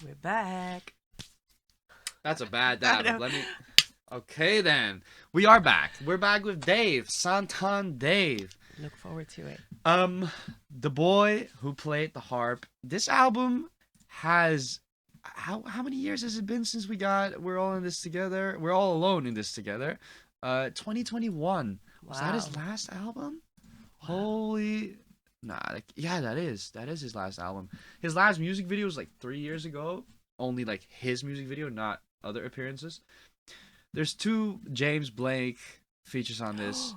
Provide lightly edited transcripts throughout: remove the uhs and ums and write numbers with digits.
We're back. That's a bad dab. Okay then. We are back. We're back with Dave. TaunT Dave. Look forward to it. The boy who played the harp. This album has how many years has it been since we're all in this together? We're all alone in this together. 2021. Wow. Was that his last album? Wow. Holy yeah, that is his last album. His last music video was like 3 years ago. Only like his music video, not other appearances. There's 2 James Blake features on this.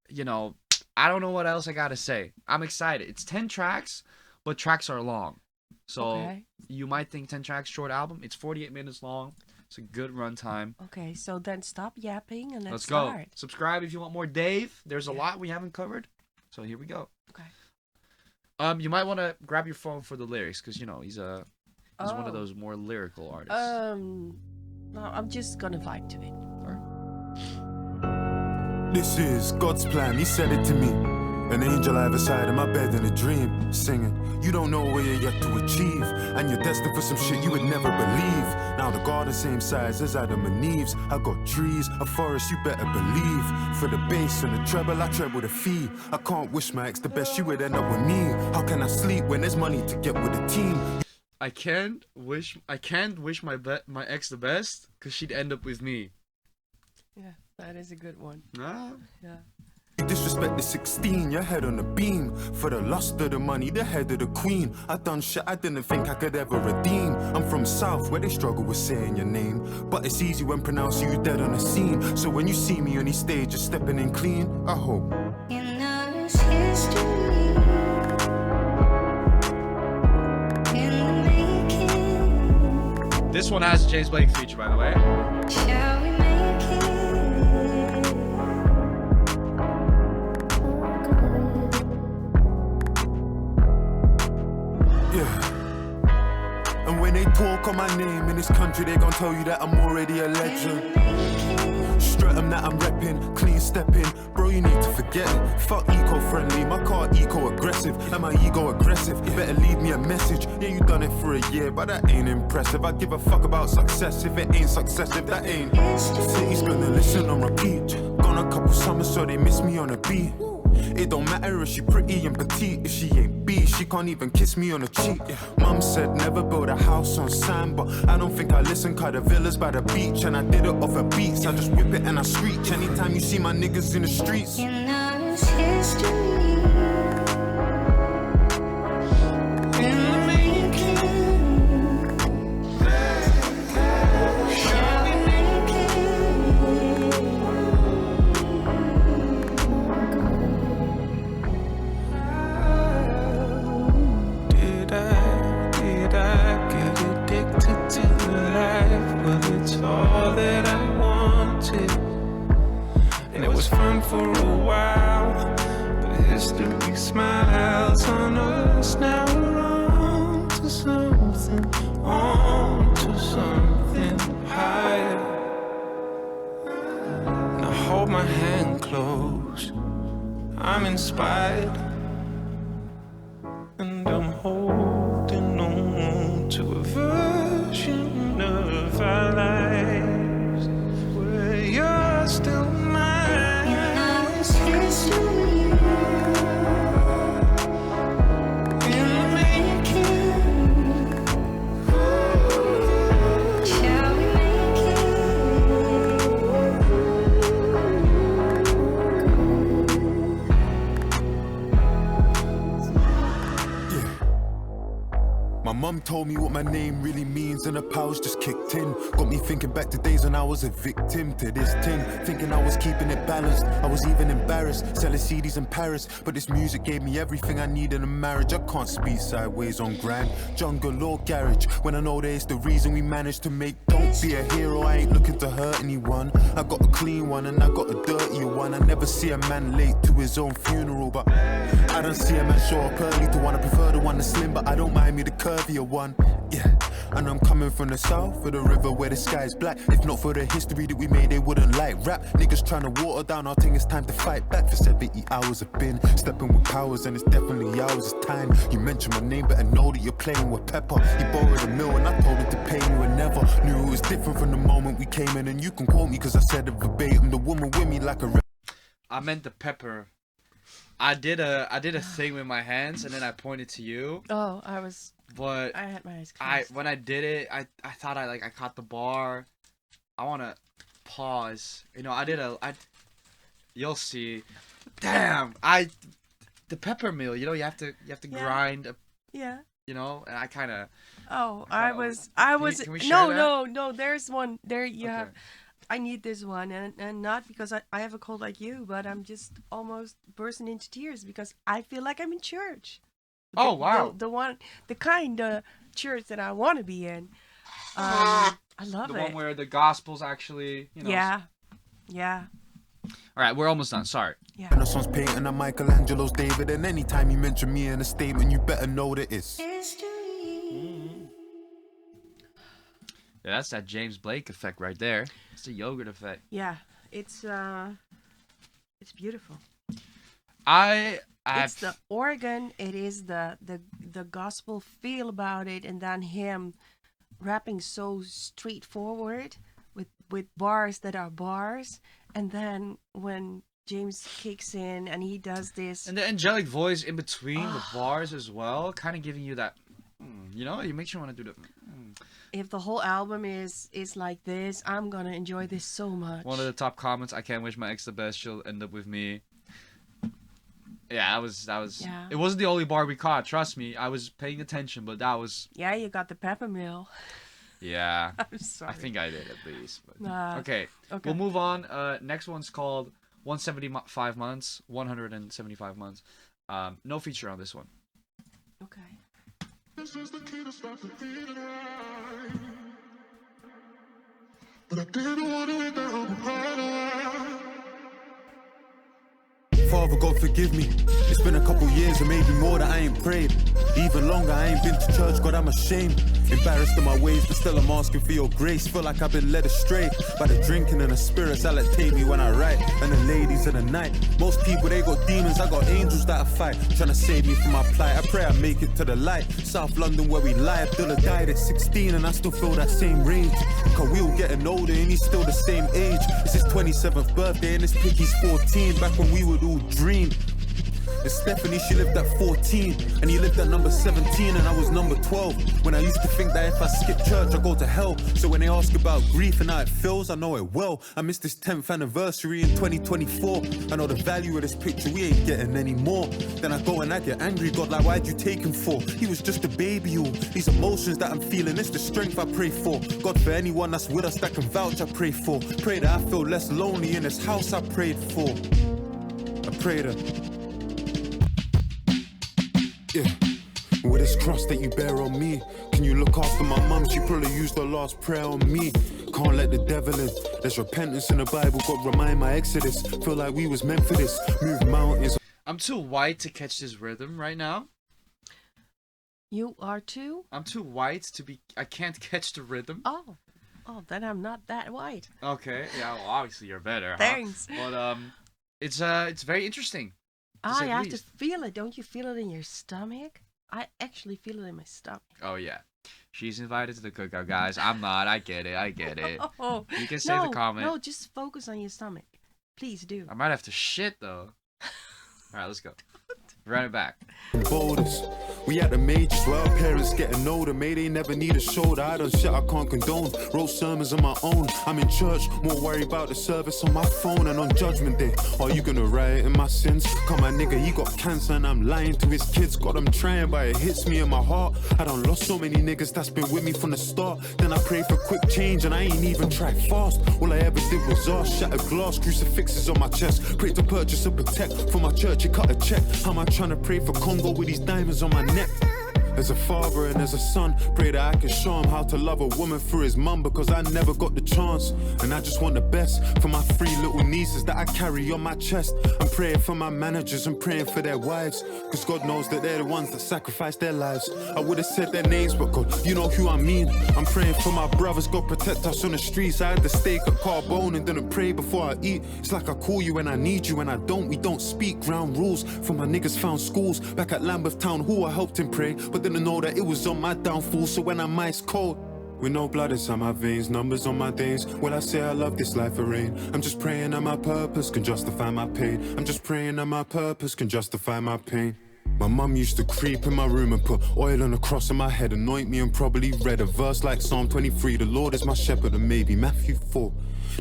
You know, I don't know what else I gotta say. I'm excited. It's 10 tracks, but tracks are long. So you might think 10 tracks, short album. It's 48 minutes long. It's a good runtime. Okay, so then stop yapping and let's go. start. Subscribe if you want more Dave. There's a lot we haven't covered. So here we go. Okay. You might want to grab your phone for the lyrics because, you know, he's one of those more lyrical artists. No, I'm just gonna vibe to it. This is God's plan, he said it to me. An angel either side of my bed in a dream, singing, you don't know where you're yet to achieve, and you're destined for some shit you would never believe. Now the garden same size as Adam and Eve's. I got trees, a forest, you better believe. For the bass and the treble, I treble the fee. I can't wish my ex the best, she would end up with me. How can I sleep when there's money to get with the team? I can't wish my ex the best because she'd end up with me. Yeah, that is a good one. Ah. Yeah. You disrespect the 16, your head on the beam. For the lust of the money, the head of the queen. I done shit I didn't think I could ever redeem. I'm from South where they struggle with saying your name, but it's easy when pronouncing you dead on the scene. So when you see me on these stages stepping in clean, I hope you know it's history. This one has a James Blake feature, by the way. Shall we make it? yeah. And when they talk on my name in this country, they gon' tell you that I'm already a legend. Strut them that I'm reppin', clean stepping. Bro, you need to forget it. Fuck eco-friendly, my car eco-aggressive. And my ego aggressive, you better leave me a message. Yeah, you done it for a year, but that ain't impressive. I give a fuck about success if it ain't successive, that ain't. City's gonna listen on repeat. Gone a couple summers so they miss me on a beat. It don't matter if she pretty and petite. If she ain't B, she can't even kiss me on the cheek. Mum said never build a house on sand, but I don't think I listen, cause the villas by the beach. And I did it off of beats, I just whip it and I screech. Anytime you see my niggas in the streets, You know it's history. all that I wanted, and it was fun for a while, but history smiles on us. Now we're on to something higher. Now hold my hand close, I'm inspired, and I'm holding on to a version of our lives where you're still mine. You know it's history in the making. Shall we make My mum told me what my name really means, and the powers just kicked in. Got me thinking back to days when I was a victim to this tin, thinking I was keeping it balanced. I was even embarrassed, selling CDs in Paris, but this music gave me everything I need in a marriage. I can't speak sideways on grand jungle or garage when I know that it's the reason we managed to make. Don't be a hero, I ain't looking to hurt anyone. I got a clean one and I got a dirty one. I never see a man late to his own funeral, but I don't see a man show up early to one. I prefer the one that's slim, but I don't mind me the curvier one. Yeah, And I'm coming from the south, for the river where the sky is black. If not for the history that we made, they wouldn't like rap. Niggas trying to water down our thing, it's time to fight back. For 70 hours I've been stepping with powers, and it's definitely ours. It's time. You mention my name, better know that you're playing with pepper. He borrowed a mill and I told him to pay me and never knew it was different from the moment we came in. And you can quote me cause I said it verbatim. The woman with me like a I meant the pepper. I did a thing with my hands and then I pointed to you. Oh, I had my eyes closed. When I did it, I thought I caught the bar. I wanna pause. You know, you'll see. Damn, the pepper mill. You know, you have to grind. Yeah. You know, and I kind of. Oh, I was. Can we share that? No. There's one. There you Okay. have. I need this one, and not because I have a cold like you, but I'm just almost bursting into tears because I feel like I'm in church. Oh, wow. The kind of church that I want to be in. I love The it. one where the gospel's actually, you know. Yeah. All right, we're almost done. Sorry. Yeah. Renaissance painting and Michelangelo's David. And anytime you mention me in a statement, you better know that it's Yeah, that's that James Blake effect right there. It's the yogurt effect. Yeah. It's beautiful. It's the organ. It is the gospel feel about it, and then him rapping so straightforward with bars that are bars, and then when James kicks in and he does this, and the angelic voice in between the bars as well, kind of giving you that, you know, it makes you want to do the. If the whole album is like this, I'm gonna enjoy this so much. One of the top comments: "I can't wish my ex the best. She'll end up with me." Yeah, that was. Yeah. It wasn't the only bar we caught. Trust me, I was paying attention, but that was. Yeah, you got the pepper mill. Yeah. I'm sorry. I think I did at least. But... Okay. We'll move on. Next one's called 175 months. 175 months. No feature on this one. Okay. This is the key to stop the feeling right. But I didn't want to hit that right. Father God forgive me. It's been a couple years or maybe more that I ain't prayed. Even longer I ain't been to church, God I'm ashamed. Embarrassed in my ways, but still I'm asking for your grace. Feel like I've been led astray by the drinking and the spirits that like take me when I write. And the ladies of the night. Most people they got demons, I got angels that I fight. Trying to save me from my plight. I pray I make it to the light. South London where we lie. Abdullah died at 16 and I still feel that same rage. Cause we all getting older and he's still the same age. It's his 27th birthday and this piggy's 14. Back when we would all dream. And Stephanie, she lived at 14 and he lived at number 17 and I was number 12. When I used to think that if I skip church I go to hell. So when they ask about grief and how it feels, I know it well. I missed this 10th anniversary in 2024. I know the value of this picture, we ain't getting any more. Then I go and I get angry, God, like why'd you take him for? He was just a baby, all these emotions that I'm feeling, it's the strength I pray for. God, for anyone that's with us that can vouch, I pray for. Pray that I feel less lonely in this house I prayed for. I pray that with this cross that you bear on me, can you look after my mum? She probably used her last prayer on me. Can't let the devil in. There's repentance in the Bible, got remind my exodus. Feel like we was meant for this. Move mountains. I'm too white to catch this rhythm right now. You are too? I'm too white to be. I can't catch the rhythm. Oh, then I'm not that white. Okay, yeah. Well, obviously you're better. Thanks. Huh? But it's very interesting. I have to feel it. Don't you feel it in your stomach? I actually feel it in my stomach. Oh yeah, she's invited to the cookout, guys. I'm not. I get it. Oh, You can save the comment. No, just focus on your stomach. Please do. I might have to shit though. All right, let's go. Run it back. Boulders. We at the majors where our parents getting older. May they never need a shoulder. I done shit I can't condone. Wrote sermons on my own. I'm in church, more worried about the service on my phone. And on judgment day, are you gonna riot in my sins? Come my nigga, he got cancer and I'm lying to his kids. God, I'm trying, but it hits me in my heart. I done lost so many niggas that's been with me from the start. Then I pray for quick change and I ain't even tried fast. All I ever did was ask, shattered glass, crucifixes on my chest. Pray to purchase a protect for my church, he cut a check. How am I trying to pray for Congo with these diamonds on my neck? As a father and as a son, pray that I can show him how to love a woman through his mum, because I never got the chance. And I just want the best for my 3 little nieces that I carry on my chest. I'm praying for my managers and praying for their wives, cause God knows that they're the ones that sacrifice their lives. I would have said their names, but God, you know who I mean. I'm praying for my brothers, God protect us on the streets. I had to steak at Carbone and didn't pray before I eat. It's like I call you when I need you, when I don't, we don't speak. Ground rules for my niggas found schools. Back at Lambeth Town Hall, I helped him pray, but didn't know that it was on my downfall. So when I'm ice cold, with no blood inside my veins, numbers on my days, when I say I love this life of rain, I'm just praying that my purpose can justify my pain. I'm just praying that my purpose can justify my pain. My mum used to creep in my room and put oil on the cross on my head, anoint me, and probably read a verse like Psalm 23. The Lord is my shepherd, and maybe Matthew 4.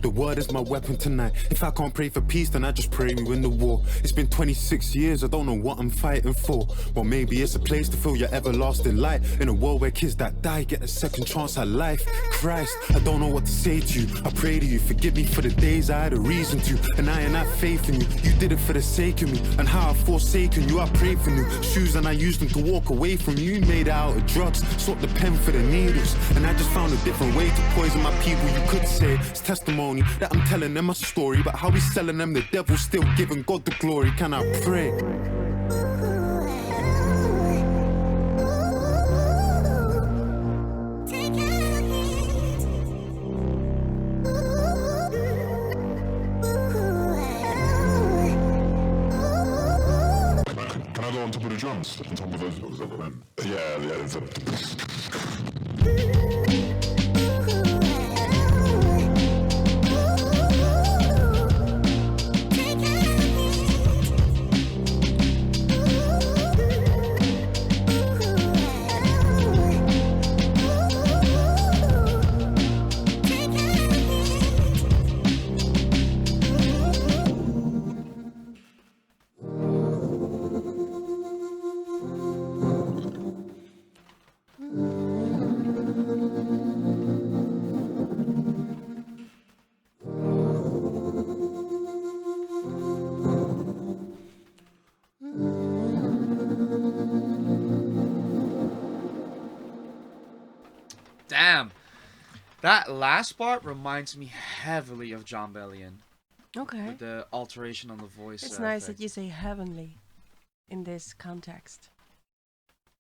The word is my weapon tonight. If I can't pray for peace, then I just pray we win the war. It's been 26 years, I don't know what I'm fighting for. Well, maybe it's a place to feel your everlasting light. In a world where kids that die get a second chance at life. Christ, I don't know what to say to you. I pray to you, forgive me for the days I had a reason to. And I ain't had faith in you. You did it for the sake of me. And how I've forsaken you, I prayed for new shoes and I used them to walk away from you. You made it out of drugs, swapped the pen for the needles. And I just found a different way to poison my people. You could say it's testimony that I'm telling them a story, but how we selling them, the devil still giving God the glory. Can I pray? Can I go on top of the drums? On top of those? Yeah. Damn. That last part reminds me heavily of John Bellion. Okay. With the alteration on the voice. It's nice effect. that you say heavenly in this context.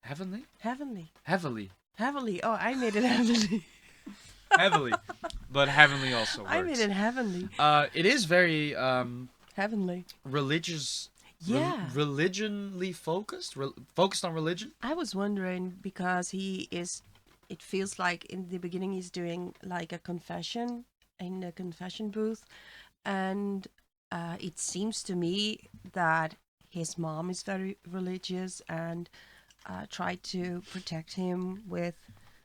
Heavenly? Heavenly. Heavily. Heavenly. Oh, I made it heavenly. Heavily. But heavenly also works. I made it heavenly. It is very Heavenly. religious. Yeah. Religionly focused? Focused on religion? I was wondering because he is, it feels like in the beginning he's doing like a confession in the confession booth. And it seems to me that his mom is very religious and tried to protect him with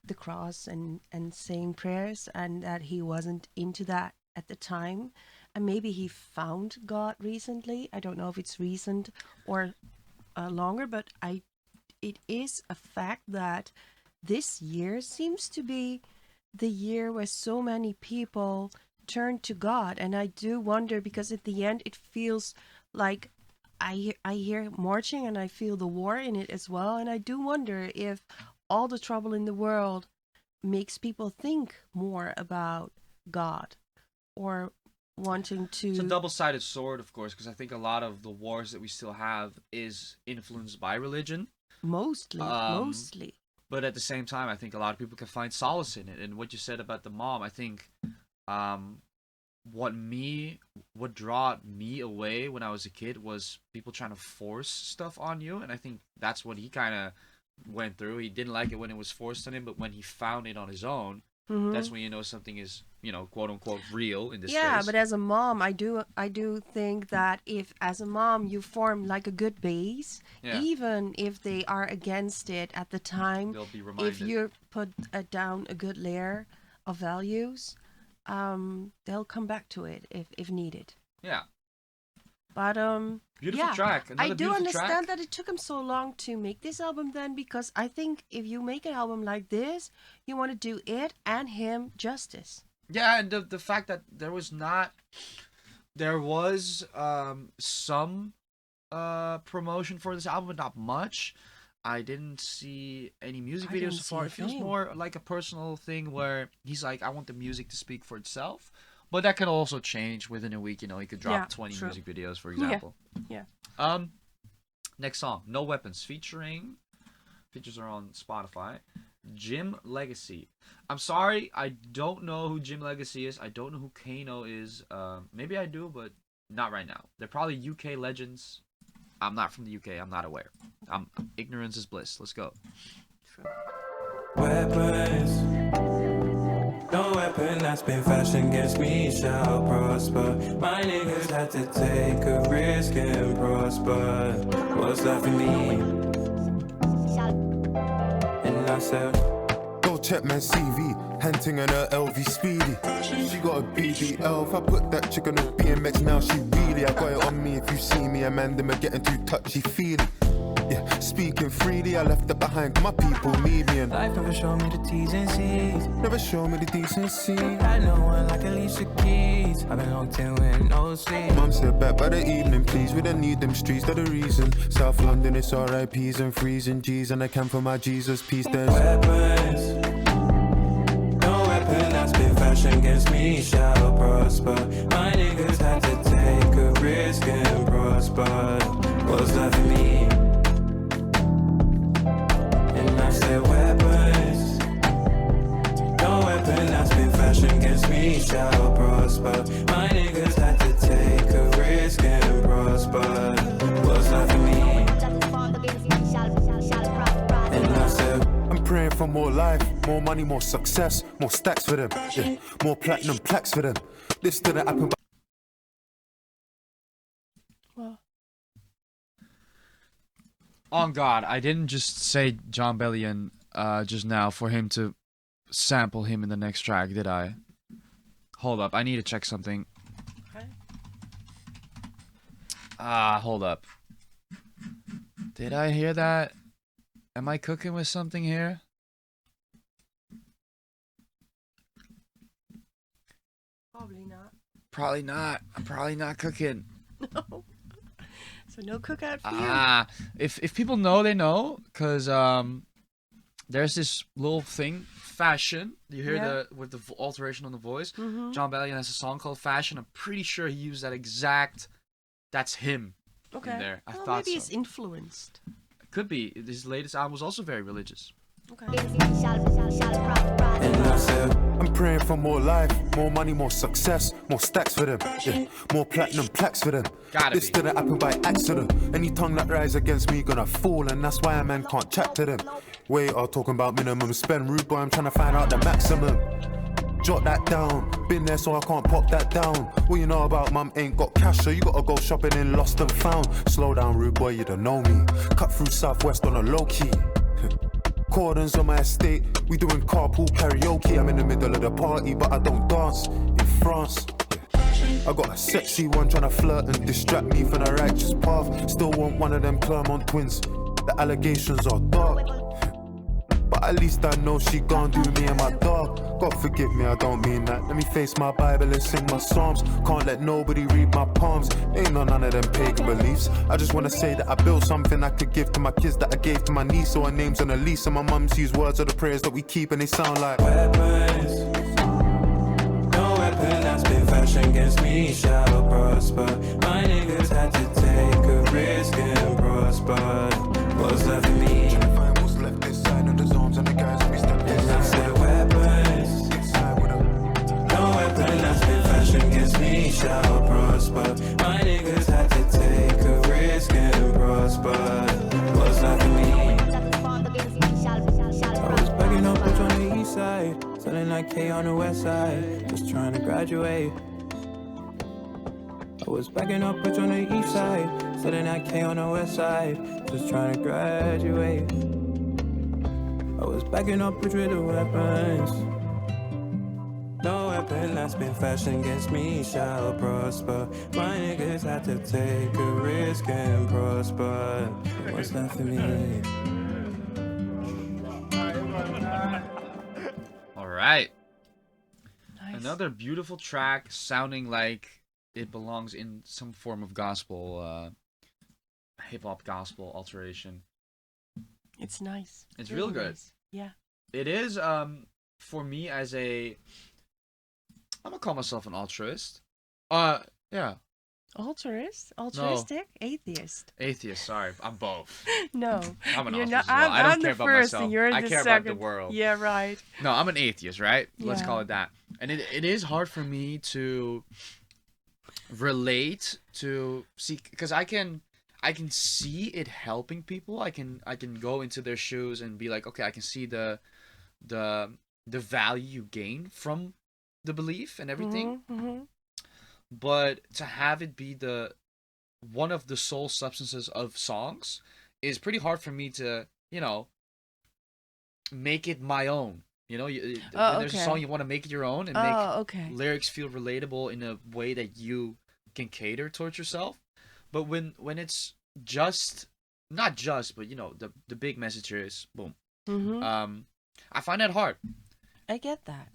the cross and saying prayers, and that he wasn't into that at the time. And maybe he found God recently. I don't know if it's recent or longer, but it is a fact that this year seems to be the year where so many people turn to God. And I do wonder, because at the end it feels like I hear marching and I feel the war in it as well. And I do wonder if all the trouble in the world makes people think more about God or wanting to... It's a double-sided sword, of course, because I think a lot of the wars that we still have is influenced by religion. Mostly. But at the same time, I think a lot of people can find solace in it. And what you said about the mom, I think what draw me away when I was a kid was people trying to force stuff on you. And I think that's what he kind of went through. He didn't like it when it was forced on him, but when he found it on his own, that's when you know something is, quote unquote, real in this case. Yeah, but as a mom, I do think that if as a mom you form like a good base, even if they are against it at the time, they'll be reminded. if you put down a good layer of values, they'll come back to it if needed. Yeah. But beautiful track. Another I do beautiful understand track. that it took him so long to make this album then, because I think if you make an album like this, you want to do it and him justice. Yeah, and the fact that there was some promotion for this album, but not much. I didn't see any music I videos didn't so see far. a It feels thing. more like a personal thing where he's like, I want the music to speak for itself. But that can also change within a week. You know, he could drop Yeah, 20 true. music videos, for Yeah. example. Yeah. Next song, No Weapons, features are on Spotify. Jim Legacy. I'm sorry, I don't know who Jim Legacy is. I don't know who Kano is. Maybe I do, but not right now. They're probably UK legends. I'm not from the UK. I'm not aware. Ignorance is bliss. Let's go. True. Weapons. No weapon that's been fashioned against me shall prosper. My niggas had to take a risk and prosper. What's left for me? And I said, Go check my CV, hunting on her LV Speedy. She got a BBL. If I put that chick on a BMX now, she really. I got it on me. If you see me, Amanda, are getting too touchy feely. Yeah, speaking freely, I left it behind. My people need me and life never showed me the T's and C's. never show me the decency. Had no one like Alicia Keys. I've been locked in with no sleep. Mum said back by the evening, please. We don't need them streets, they're the reason. South London, it's RIPs and freezing G's, and I can for my Jesus peace. There's Weapons. No weapon that's been fashioned against me shall prosper. My niggas had to take a risk and prosper. What's left for me? And I said weapons. No weapon that's been fashioned against me shall prosper. My niggas had to take a risk and prosper. What's left for me? And I said I'm praying for more life, more money, more success, more stacks for them. Yeah, more platinum plaques for them. This didn't happen. Well, On God, I didn't just say John Bellion just now for him to sample him in the next track, did I? Hold up, I need to check something. okay. Hold up. Did I hear that? Am I cooking with something here? Probably not. Probably not. I'm probably not cooking. No. So no cookout for you. If people know, they know, cause there's this little thing, Fashion. You hear Yeah. with the alteration on the voice. Mm-hmm. John Bellion has a song called Fashion. I'm pretty sure he used that exact. That's him. Okay. there. I Well, thought maybe so. it's influenced. Could be. His latest album was also very religious. Okay. and I said I'm praying for more life, more money, more success, more stacks for them. Yeah, more platinum plaques for them. Gotta This be. didn't happen by accident. Any tongue that rise against me gonna fall, and that's why a man can't chat to them. Wait, I'm talking about minimum spend, rude boy. I'm trying to find out the maximum. Jot that down. Been there, so I can't pop that down. What you know about mum ain't got cash, so you gotta go shopping in Lost and Found. Slow down, rude boy, you don't know me. Cut through Southwest on a low key. Cordons on my estate, we doing carpool karaoke. I'm in the middle of the party, but I don't dance. In France, I got a sexy one trying to flirt and distract me from the righteous path. Still want one of them Clermont twins. The allegations are dark, but at least I know she gon' do me and my dog. God forgive me, I don't mean that. Let me face my Bible and sing my psalms. Can't let nobody read my palms. Ain't no none of them pagan beliefs. I just wanna say that I built something I could give to my kids that I gave to my niece. So her name's on a lease, and my mum's used words of the prayers that we keep, and they sound like weapons. No weapon that's been fashioned against me shall prosper. My niggas had to take a risk and prosper. What's left for me? find what's left this side of the zones and the guys that we step And I said weapons. inside with them. No weapon that's been fashioned against me shall prosper. My niggas had to take a risk and prosper. What's left for me? I was bugging up bitch on the east side, selling like K on the west side, just trying to graduate. I was backing up bitch on the east side, selling like K on the west side, just trying to graduate. I was backing up bitch with the weapons. No weapon that's been fashioned against me shall prosper. My niggas had to take a risk and prosper. What's left for me? All right. Nice. Another beautiful track sounding like it belongs in some form of gospel, hip hop gospel alteration. It's nice. It's really real good. nice. Yeah. It is for me as a, I'm gonna call myself an altruist. Yeah, Altruistic, atheist. atheist. Sorry, I'm both. No, I'm an you're altruist not. as well. I don't I'm care the about first, myself. and you're I the care second. about the world. Yeah, right. No, I'm an atheist, right? Let's Yeah. call it that. And it is hard for me to relate to see, because I can see it helping people. I can go into their shoes and be like, okay, I can see the value you gain from the belief and everything. Mhm. But to have it be the one of the sole substances of songs is pretty hard for me to, make it my own. When there's a okay. song, you want to make it your own and make Oh, okay. lyrics feel relatable in a way that you can cater towards yourself. But when it's just, not just, but the big message here is boom. Mhm. I find that hard. I get that.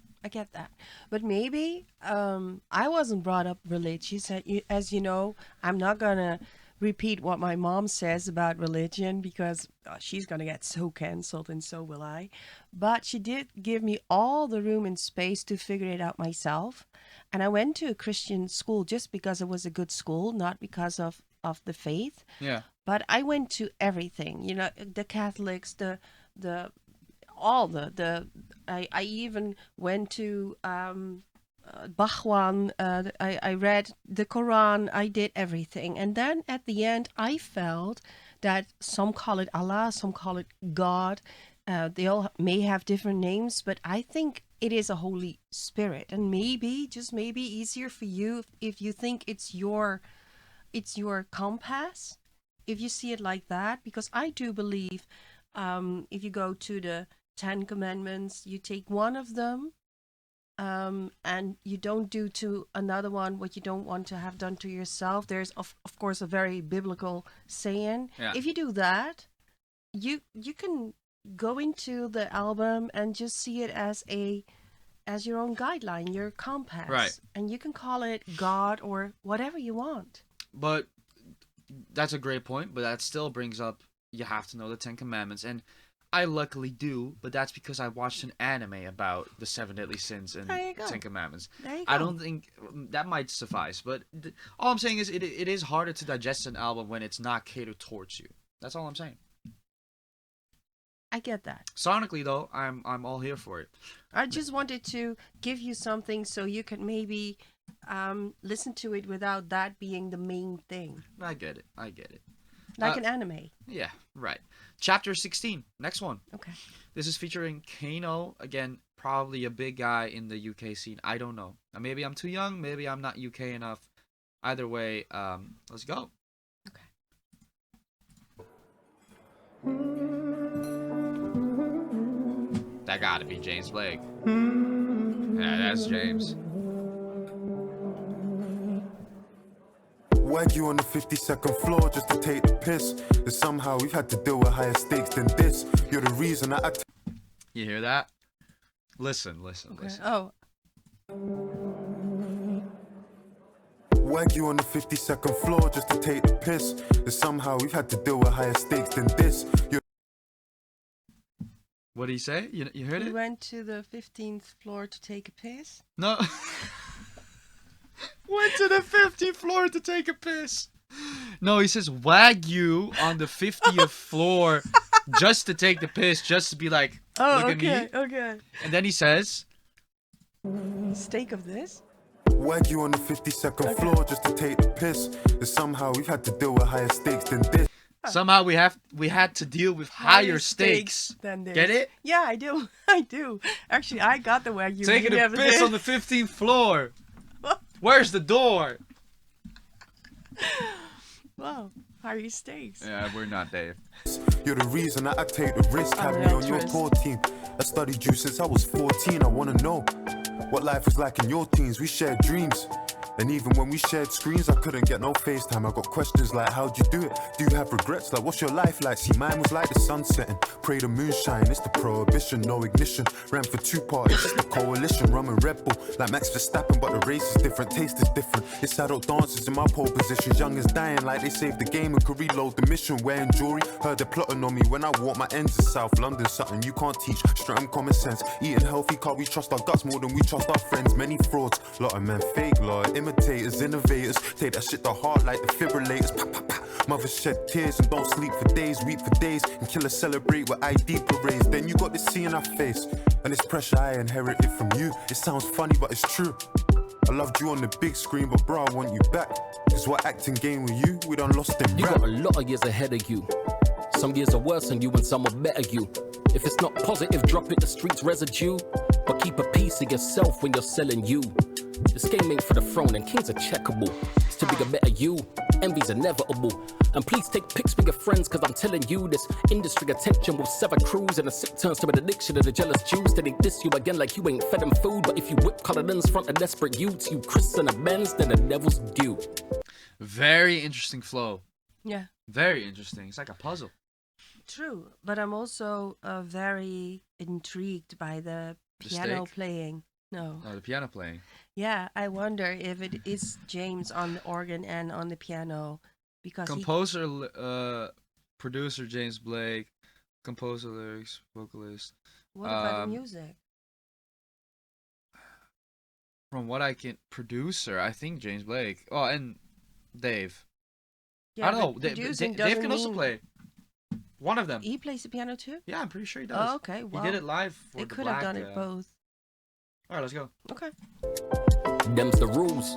But maybe I wasn't brought up religious. As you know, I'm not gonna repeat what my mom says about religion because she's gonna get so canceled, and so will I. But she did give me all the room and space to figure it out myself. And I went to a Christian school just because it was a good school, not because of the faith. Yeah. But I went to everything, the Catholics, the all the I even went to Bhagwan. I read the Quran. I did everything, and then at the end, I felt that some call it Allah, some call it God. They all may have different names, but I think it is a Holy Spirit, and maybe, just maybe, easier for you if you think it's your compass, if you see it like that, because I do believe if you go to the 10 Commandments, you take one of them and you don't do to another one what you don't want to have done to yourself. There's of course a very biblical saying. Yeah. If you do that, you can go into the album and just see it as your own guideline, your compass. Right. And you can call it God or whatever you want. But that's a great point, but that still brings up, you have to know the 10 Commandments, and I luckily do, but that's because I watched an anime about the 7 deadly sins and There you go. 10 Commandments. There you I go. don't think that might suffice, but all I'm saying is it is harder to digest an album when it's not catered towards you. That's all I'm saying. I get that. Sonically though, I'm all here for it. I just wanted to give you something so you could maybe listen to it without that being the main thing. I get it. Like an anime. Yeah, right. Chapter 16, next one. Okay. This is featuring Kano, again, probably a big guy in the UK scene. I don't know. Maybe I'm too young, maybe I'm not UK enough. Either way, let's go. Okay. That gotta be James Blake. Yeah, that's James. Wag you on the 52nd floor just to take the piss. And somehow we've had to deal with higher stakes than this. You're the reason I You hear that? Listen. Oh, Wag you on the 52nd floor just to take the piss. And somehow we've had to deal with higher stakes than this. You're What did he say? You heard we it? went to the 15th floor to take a piss. No. Went to the 50th floor to take a piss. No, he says wag you on the 50th floor just to take the piss, just to be like, Oh, look okay, at me. okay. And then he says, Steak of this? Wag you on the 52nd floor just to take the piss. And somehow we've had to deal with higher stakes than this. somehow we had to deal with higher stakes. than this. Get it? Yeah, I do. I do. Actually, I got the Wagyu. Taking You a never piss did. on the 15th floor. Where's the door? Wow, higher stakes. Yeah, we're not Dave. You're the reason I take the risk. Have I'm me an on your altruist. core team. I studied you since I was 14. I wanna know what life was like in your teens. We shared dreams. And even when we shared screens, I couldn't get no FaceTime. I got questions like, how'd you do it? Do you have regrets? Like, what's your life like? See, mine was like the sun setting. Pray the moon shine, it's the prohibition, no ignition. Ran for 2 parties, it's the coalition. Rum and Red Bull, like Max Verstappen, but the race is different, taste is different. It's adult dancers in my pole positions. Young is dying like they saved the game and could reload the mission. Wearing jewelry, heard they plotting on me when I walk my ends in South London. Something you can't teach, straight on common sense. Eating healthy, can't we trust our guts more than we trust our friends? Many frauds, lot of men fake, lot of imitators, innovators. Take that shit to heart like defibrillators. Pa, pa, pa. Mothers shed tears and don't sleep for days, weep for days, and killers celebrate with ID parades. Then you got this C in our face, and this pressure I inherited from you. It sounds funny, but it's true. I loved you on the big screen, but bro, I want you back. Cause what acting game with you, we done lost in You rap. got a lot of years ahead of you. Some years are worse than you and some are better you. If it's not positive, drop it, the streets residue. But keep a piece of yourself when you're selling you. This game ain't for the throne and kings are checkable. It's to be a better you, envy's inevitable. And please take pics with your friends, cause I'm telling you, this industry attention will sever crews, and a sick turns to an addiction of the jealous Jews. Then they diss you again like you ain't fed them food. But if you whip colored ends front of desperate youths, you Chris and a Benz, then the devil's due. Very interesting flow. Yeah, Very interesting. It's like a puzzle. true. But I'm also very intrigued by the piano steak? playing. No. Oh, the piano playing. Yeah, I wonder if it is James on the organ and on the piano, because Composer, producer James Blake, composer, lyrics, vocalist. what about the um, music? From what I can, producer, I think James Blake. Oh, and Dave. Yeah, I don't know. but Dave producing can doesn't also mean- play. One of them. He plays the piano too? Yeah, I'm pretty sure he does. Oh, okay. Well, He did it live for they the could have Black, done it both. All right, let's go. Okay. Them's the rules.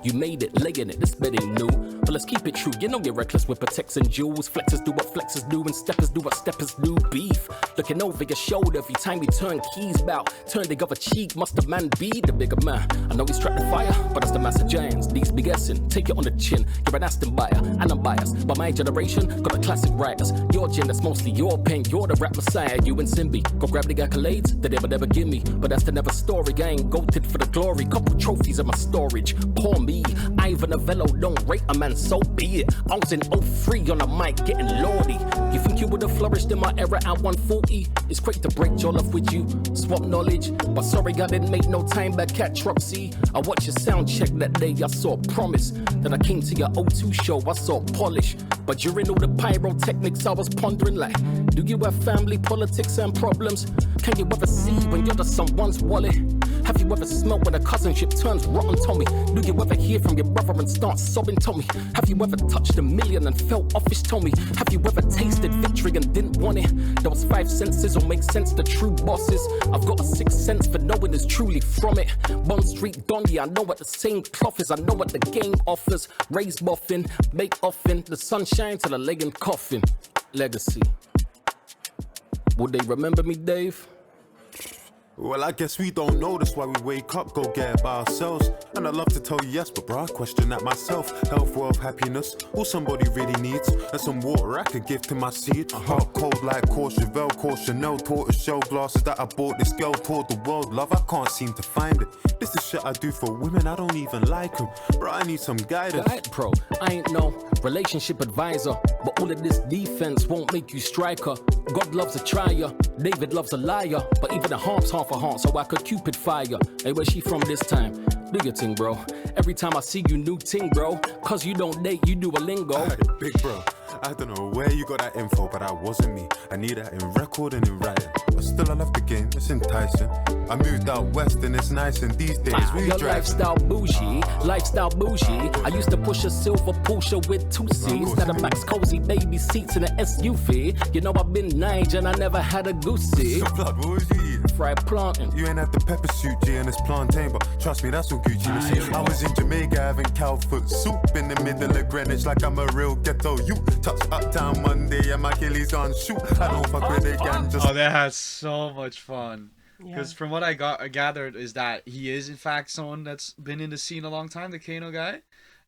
You made it, laying it, this bed ain't new. But let's keep it true, you know you're reckless with protects and jewels. Flexers do what flexers do, and steppers do what steppers do. Beef, looking over your shoulder every time we turn keys bout. Turn the other cheek, must the man be the bigger man? I know he's trapped the fire, but that's the massive giants. These be guessing, take it on the chin. You're an Aston buyer, and I'm biased. But my generation got the classic writers. Your gen, that's mostly your pen. You're the rap messiah, you and Simbi. Go grab the accolades that they would never give me. But that's the never story, I ain't goated for the glory. Couple trophies in my storage, poor me. Ivan Novello don't rate a man, so be it. I was in 03 on the mic getting lordy. You think you would have flourished in my era at 140? It's great to break your love with you, swap knowledge. But sorry, I didn't make no time back at Tropsy. I watched your sound check that day, I saw promise. Then I came to your O2 show, I saw polish. But during all the pyrotechnics, I was pondering like, do you have family, politics and problems? Can you ever see when you're just someone's wallet? Have you ever smelt when a cousinship turns rotten, Tommy? Do you ever hear from your brother and start sobbing, Tommy? Have you ever touched a million and felt office, Tommy? Have you ever tasted victory and didn't want it? Those 5 senses will make sense to true bosses. I've got a 6th sense for knowing is truly from it. Bond Street Don, yeah, I know what the same cloth is. I know what the game offers. Raise boffin, make offin, the sunshine to the leg and coffin. Legacy. Would they remember me, Dave? Well, I guess we don't know, that's why we wake up, go get it by ourselves. And I'd love to tell you yes, but bro, I question that myself. Health, wealth, happiness, all somebody really needs. And some water I could give to my seed. Heart cold like Courchevel, Chanel, tortoise shell glasses that I bought this girl toward the world. Love, I can't seem to find it. This is shit I do for women, I don't even like them. Bro, I need some guidance. Guide pro, I ain't no relationship advisor, but all of this defense won't make you striker. God loves a trier, David loves a liar, but even the Harp's half a heart, so I could Cupid fire. Hey, where's she from this time? Do your thing, bro. Every time I see you, new ting, bro. Cause you don't date, you do a lingo. Hey, big bro, I don't know where you got that info, but that wasn't me. I need that in record and in writing. But still I love the game, it's enticing. I moved out west and it's nice, and these days we Your driving. lifestyle bougie. I used to push a silver Porsche with 2 seats. Now the max cozy baby seats in an SUV. You know I've been Niger and I never had a goosey. Blood, what was you eating? Fried plantain. You ain't had the pepper soup, G, and it's plantain, but trust me, that's all Gucci. Listen, I was in Jamaica having cow foot soup in the middle of Greenwich like I'm a real ghetto you. Touch Uptown Monday and my Achilles on shoot. I don't fuck with it again, just Oh, that had so much fun. Yeah. Because from what I gathered is that he is in fact someone that's been in the scene a long time, the Kano guy,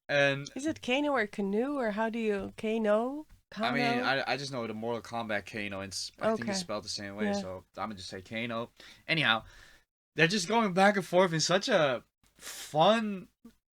and Is it Kano or Canoe, or how do you Kano? I mean I just know the Mortal Kombat Kano, and I think Okay. it's spelled the same way, Yeah. so I'm gonna just say Kano. Anyhow, they're just going back and forth in such a fun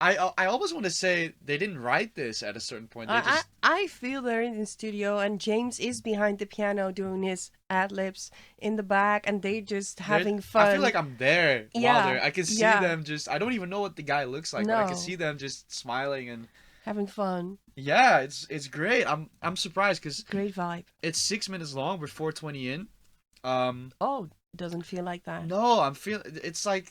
I almost want to say they didn't write this at a certain point. They just I feel they're in the studio and James is behind the piano doing his ad libs in the back, and they just having fun. I feel like I'm there while Yeah, they're. I can see yeah. them just. I don't even know what the guy looks like, but I can No. see them just smiling and. having fun. Yeah, it's great. I'm surprised because Great vibe. it's 6 minutes long. We're 4:20 in. Oh, doesn't feel like that. No, I'm feeling. It's like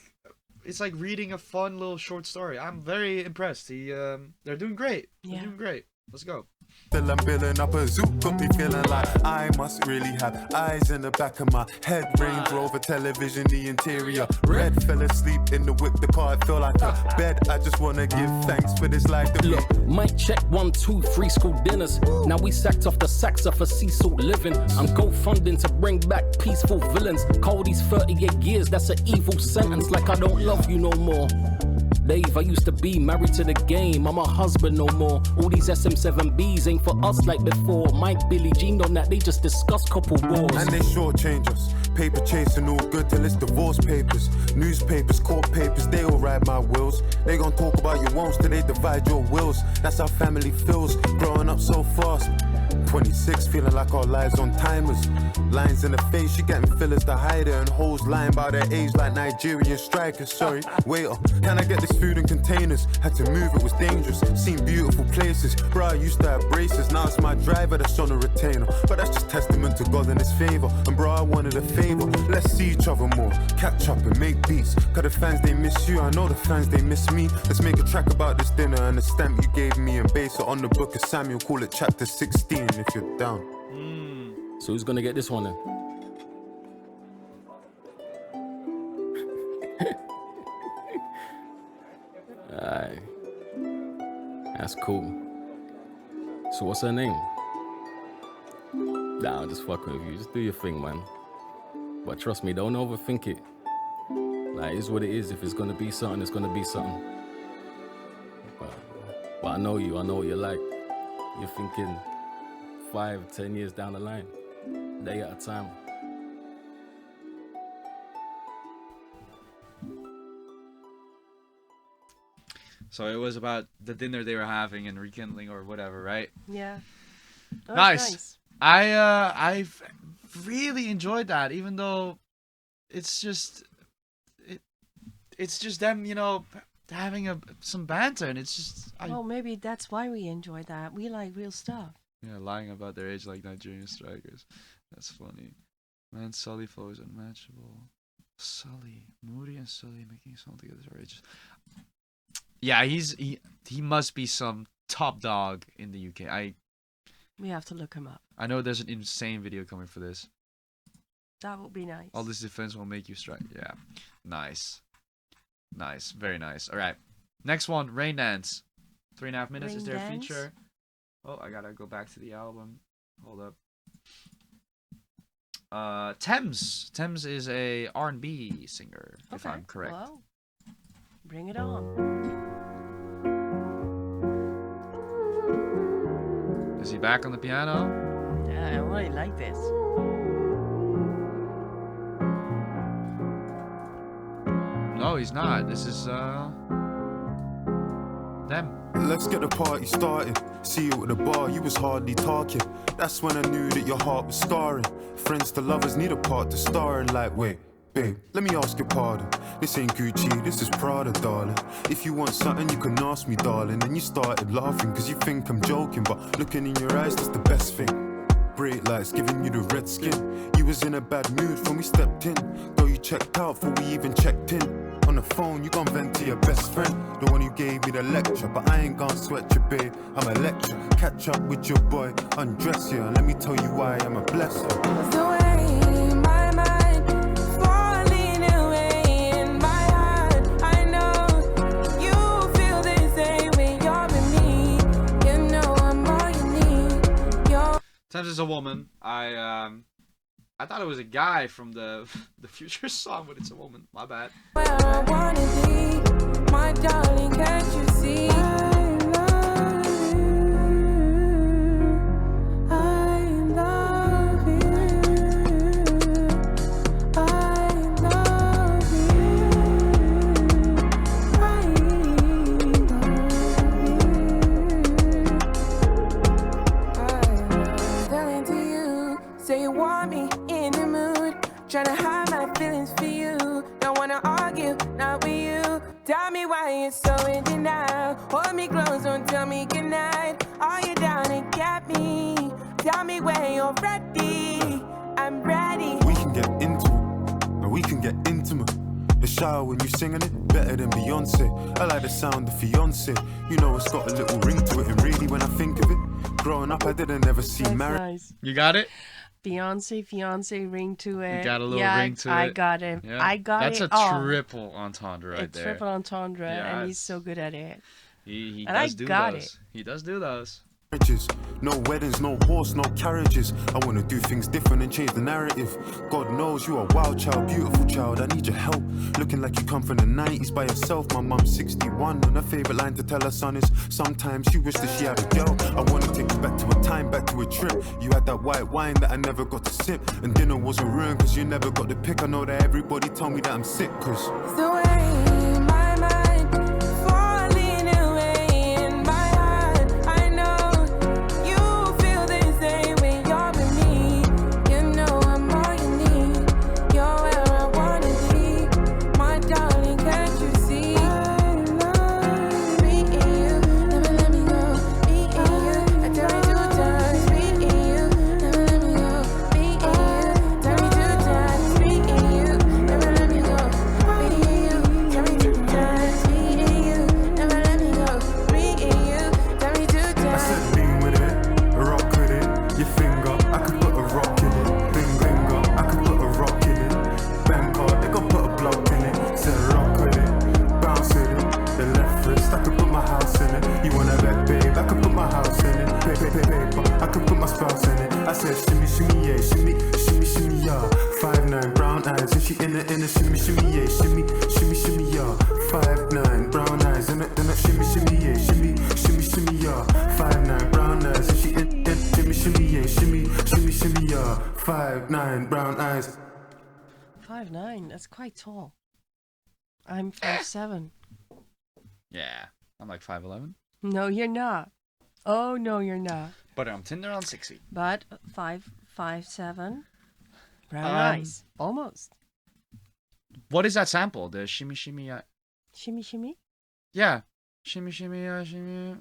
reading a fun little short story. I'm very impressed. They're doing great. They're Yeah. doing great. Let's go. Still I'm building up a zoo, got me feeling like I must really have eyes in the back of my head. Range Rover television, the interior red. Fell asleep in the whip, the car it felt like a bed. I just wanna give thanks for this life that we Look, mic check 1, 2, 3 school dinners. Now we sacked off the sacks of a sea salt living. I'm go funding to bring back peaceful villains. Call these 38 years, that's an evil sentence. Like I don't love you no more. Dave, I used to be married to the game. I'm a husband no more. All these SM7Bs ain't for us like before. Mike, Billy, Jean on that, they just discuss couple wars. and they shortchange us. Paper chasing all good till it's divorce papers. Newspapers, court papers, they all ride my wheels. They gon' talk about your wants till they divide your wills. That's how family feels, growing up so fast. 26, feeling like our lives on timers. Lines in the face, she getting fillers to hide it. And hoes lying by their age like Nigerian strikers. Sorry, waiter, can I get this food in containers? Had to move, it was dangerous. Seen beautiful places. Bro, I used to have braces, now it's my driver that's on a retainer. But that's just testament to God and his favor. And bro, I wanted a favor. Let's see each other more, catch up and make beats. Cause the fans, they miss you, I know the fans, they miss me. Let's make a track about this dinner and the stamp you gave me, and base it on the book of Samuel. Call it chapter 16 if you're down. So who's gonna get this one then? Aye. That's cool. So what's her name? Nah, I'm just fucking with you. Just do your thing, man. But trust me, don't overthink it. Like, it's what it is. If it's gonna be something, it's gonna be something. But I know you. I know what you're like. You're thinking 5, 10 years down the line. Day at a time. So it was about the dinner they were having and rekindling or whatever, right? Yeah. Oh, Nice. I've really enjoyed that, even though it's just them, having some banter, and it's just Well, maybe that's why we enjoy that. We like real stuff. lying about their age like Nigerian strikers. That's funny. Man, Sully flow is unmatchable. Sully, Moody and Sully making a song together is outrageous. Yeah, he must be some top dog in the UK. We have to look him up. I know there's an insane video coming for this. That would be nice. All this defense will make you strike. Yeah. Nice. Nice. Very nice. All right. Next one, Rain Dance. 3.5 minutes. Rain Is there a Dance? feature? Oh, I gotta go back to the album. Hold up. Thames. Thames is a R&B singer, if I'm correct. Well, bring it on. Is he back on the piano? Yeah, I really like this. No, he's not. This is them. Let's get the party started. See you at the bar, you was hardly talking. That's when I knew that your heart was scarring. Friends to lovers need a part to star in. Like, wait, babe, let me ask your pardon. This ain't Gucci, this is Prada, darling. If you want something, you can ask me, darling. And you started laughing, cause you think I'm joking. But looking in your eyes, that's the best thing. Bright lights giving you the red skin. You was in a bad mood when we stepped in. Though you checked out before we even checked in. On the phone, you gon' vent to your best friend, the one who gave me the lecture. But I ain't gon' sweat you, babe, I'm a lecture. Catch up with your boy, undress you, and let me tell you why I'm a blessing. The way my mind falling away in my heart. I know you feel the same when you're with me. You know I'm all you need. You're Thames is a woman. I thought it was a guy from the Future song, but it's a woman. My bad. where I wanna be, my darling. Can't you see? I love you. I love you. I love you. I love you. you're so in denial. Hold me close, don't tell me goodnight. Are you down and get me? Tell me when you're ready. I'm ready. We can get into it, and we can get intimate. The shower when you singing it, better than Beyonce. I like the sound of fiance. You know it's got a little ring to it, and really when I think of it, growing up I didn't ever see That's marriage. nice. You got it? Fiance ring to it. You got a little yeah, ring to it. I got it. Yeah. I got That's it. a triple entendre right It's there. triple entendre, Yeah, and he's it's- so good at it. He And I does do got those. it. He does do those. No weddings, no horse, no carriages. I wanna do things different and change the narrative. God knows you are a wild child, beautiful child. I need your help. Looking like you come from the 90s by yourself. My mum's 61, and her favorite line to tell her son is sometimes she wished that she had a girl. I wanna take you back to a time, back to a trip. You had that white wine that I never got to sip, and dinner wasn't ruined cause you never got the pick. I know that everybody told me that I'm sick cause The way my mind falling away in my heart. I know you feel the same when you're with me. You know I'm all you need. You're where I wanna be. My darling, can't you see? I love me and you. Never let me go. Me and you. I tell you 2 times. Me and you. Never let me go. Me and you. Tell me 2 times. Me and you. Never let me go. Me and you. Tell me 2 times. Me and you. Never let me go. Me and you. Tell me 2 I times. said lean with it, rock with it. Your finger, I could put a rock in it. Finger, I could put a rock in it. Bank card, they gon' put a block in it. Said rock with it, bounce with it. The left wrist, I could put my house in it. You wanna bet, babe? I could put my house in it. Paper, I could put my spouse in it. I said shimmy, shimmy, yeah, shimmy, shimmy, shimmy, yeah. 5'9", brown eyes, and she in the shimmy, shimmy, yeah, shimmy, shimmy, shimmy, yeah. 5'9", brown eyes, and it shimmy, shimmy, yeah, shimmy, shimmy, shimmy, yeah. 5'9", brown eyes, and she in shimmy, shimmy, yeah, shimmy, shimmy, shimmy, yeah. 5'9", brown eyes. 5'9", that's quite tall. I'm 5'7". Yeah. I'm like 5'11". No, you're not. Oh, no, you're not. But I'm Tinder on 60. But 5'7". Brown Um, eyes. Almost. What is that sample? The shimmy shimmy. Shimmy, shimmy. Yeah. Shimmy shimmy shimmy.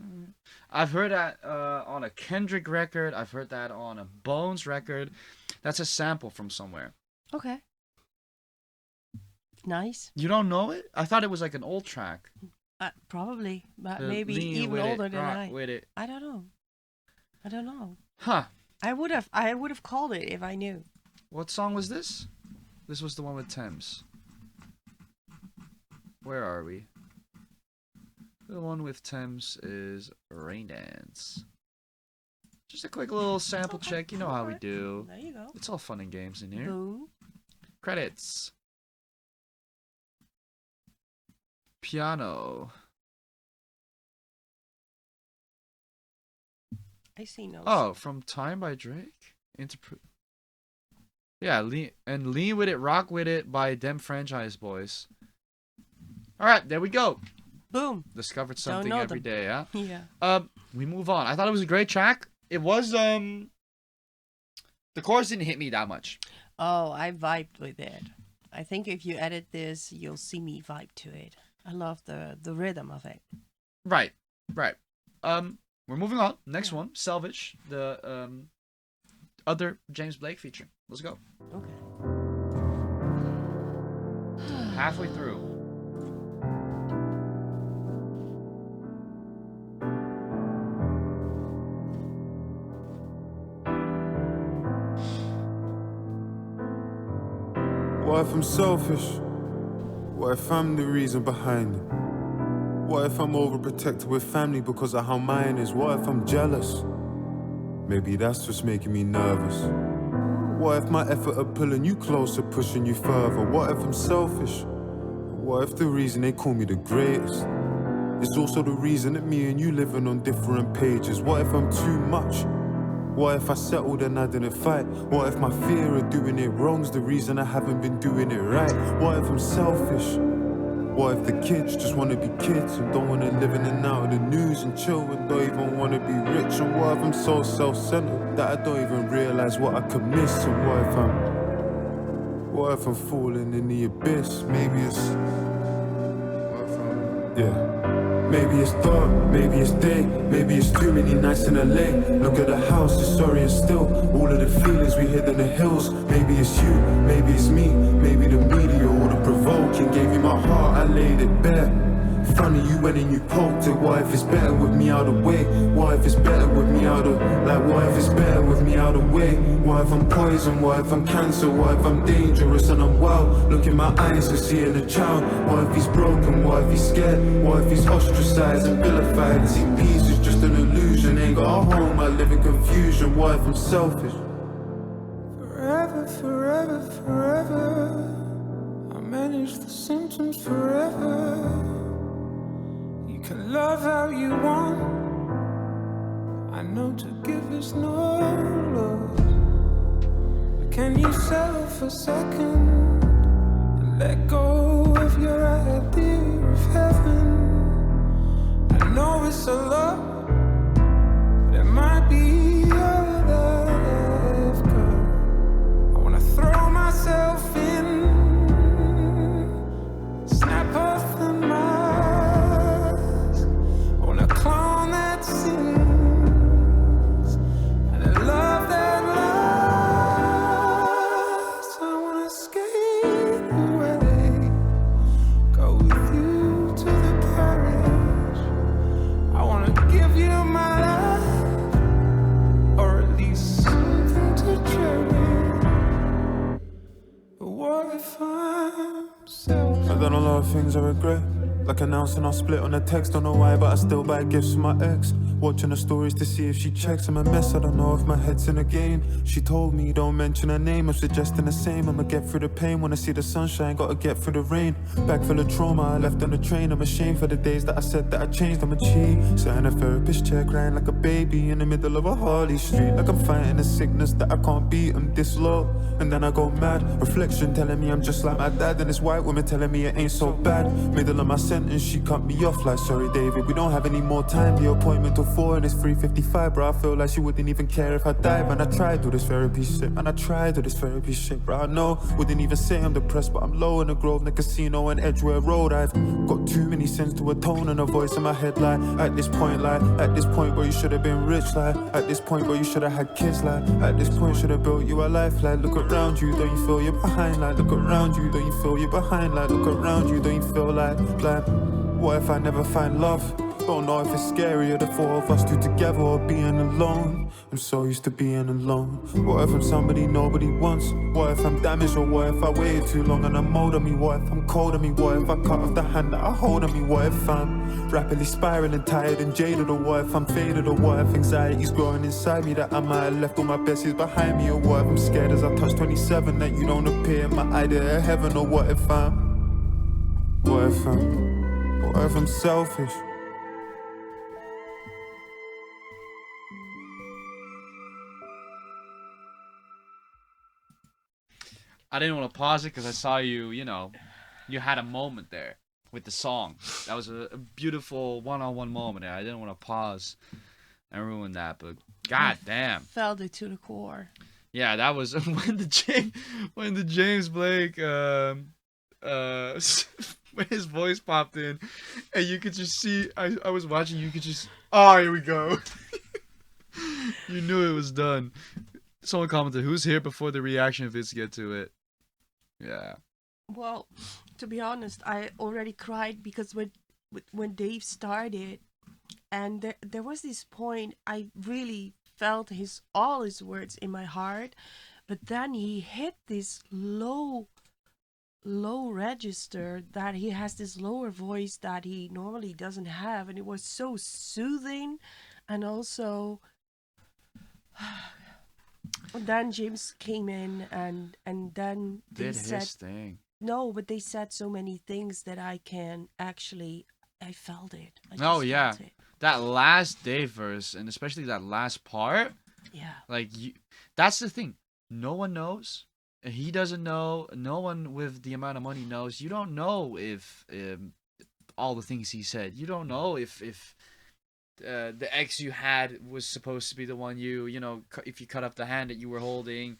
I've heard that on a Kendrick record. I've heard that on a Bones record. That's a sample from somewhere. Okay. Nice. You don't know it? I thought it was like an old track. Probably, but The maybe lean even with older it, than rock I. with it. I don't know. I don't know. Huh. I would have called it if I knew. What song was this? This was the one with Thames. Where are we? The one with Thames is Rain Dance. Just a quick little sample check. You know how we do. There you go. It's all fun and games in here. Boom. Credits. Piano. I see no. Oh, from Time by Drake? Yeah, Lean With It, Rock With It by Dem Franchise Boys. Alright, there we go. Boom. Discovered Don't something know every them. day, yeah? Yeah. We move on. I thought it was a great track. It was, the chorus didn't hit me that much. Oh, I vibed with it. I think if you edit this, you'll see me vibe to it. I love the rhythm of it. Right. We're moving on. Next one, Selvage, the other James Blake feature. Let's go. Okay. Halfway through. What if I'm selfish? What if I'm the reason behind it? What if I'm overprotected with family because of how mine is? What if I'm jealous? Maybe that's what's making me nervous. What if my effort of pulling you closer, pushing you further? What if I'm selfish? What if the reason they call me the greatest is also the reason that me and you living on different pages? What if I'm too much? What if I settled and I didn't fight? What if my fear of doing it wrong's the reason I haven't been doing it right? What if I'm selfish? What if the kids just wanna be kids and don't wanna live in and out of the news and chill and don't even wanna be rich? And what if I'm so self-centered that I don't even realize what I could miss? And what if I'm falling in the abyss? Maybe it's... What if I'm... Yeah. Maybe it's dark, maybe it's day, maybe it's too many nights in LA. Look at the house, it's sorry and still. All of the feelings we hid in the hills. Maybe it's you, maybe it's me, maybe the media or the provoking. Gave you my heart, I laid it bare. Funny you went and you poked it. What if it's better with me out of way? What if it's better with me out of what if it's better with me out of way? What if I'm poison? What if I'm cancer? What if I'm dangerous and I'm wild? Look in my eyes and seeing a child. What if he's broken? What if he's scared? What if he's ostracized and vilified? Is he peace? It's just an illusion. Ain't got a home, I live in confusion. What if I'm selfish? Forever, forever, forever. I manage the symptoms forever. You can love how you want. I know to give is no loss. But can you settle for a second and let go of your idea of heaven? I know it's a lot, but it might be all that I've got. I wanna throw myself in, snap off the mask. I wanna clone that sins and a love that lasts. I wanna skate away, go with you to the parish. I wanna give you my life, or at least something to cherish. But what if I'm selfish? I've done a lot of things I regret, like announcing I'll split on a text. Don't know why, but I still buy gifts for my ex. Watching her stories to see if she checks. I'm a mess, I don't know if my head's in a game. She told me don't mention her name, I'm suggesting the same. I'ma get through the pain, wanna see the sunshine, gotta get through the rain. Back full of trauma, I left on the train. I'm ashamed for the days that I said that I changed. I'm a cheat, sat in a therapist chair crying like a baby in the middle of a Harley Street. Like I'm fighting a sickness that I can't beat, I'm this low. And then I go mad, reflection telling me I'm just like my dad. And this white woman telling me it ain't so bad. Middle of my sentence, she cut me off like, sorry David, we don't have any more time. The appointment till 4 and it's 3:55, bro. I feel like she wouldn't even care if I died. Man, I tried do this therapy shit, man, I tried do this therapy shit, bro. I know, wouldn't even say I'm depressed, but I'm low in the Grove, the casino and Edgware Road. I've got too many sins to atone and a voice in my head like, at this point where you should have been rich, like, at this point where you should have had kids, like, at this point should have built you a life, like, look around you, don't you feel you're behind, like, look around you, don't you feel you're behind, like, look around you, don't you feel like, what if I never find love? Don't know if it's scarier, the four of us two together or being alone. I'm so used to being alone. What if I'm somebody nobody wants? What if I'm damaged, or what if I waited too long and I'm old on me? What if I'm cold on me? What if I cut off the hand that I hold on me? What if I'm rapidly spiraling, tired and jaded? Or what if I'm faded? Or what if anxiety's growing inside me that I might have left all my besties behind me? Or what if I'm scared as I touch 27 that you don't appear in my idea of heaven? Or what if I'm selfish? I didn't want to pause it because I saw you, you had a moment there with the song. That was a beautiful one-on-one moment. I didn't want to pause and ruin that, but god damn. Felt it to the core. Yeah, that was when the James Blake when his voice popped in and you could just see I was watching, you could just here we go. You knew it was done. Someone commented, who's here before the reaction vids get to it? Yeah. Well, to be honest, I already cried because when Dave started, and there was this point I really felt all his words in my heart, but then he hit this low register, that he has this lower voice that he normally doesn't have, and it was so soothing, and also then James came in and then they Did said his thing. no, but they said so many things that I felt it. I Oh just yeah, felt it. that last Dave verse, and especially that last part. Yeah. Like that's the thing. No one knows. He doesn't know. No one with the amount of money knows. You don't know if all the things he said. You don't know if the ex you had was supposed to be the one if you cut off the hand that you were holding.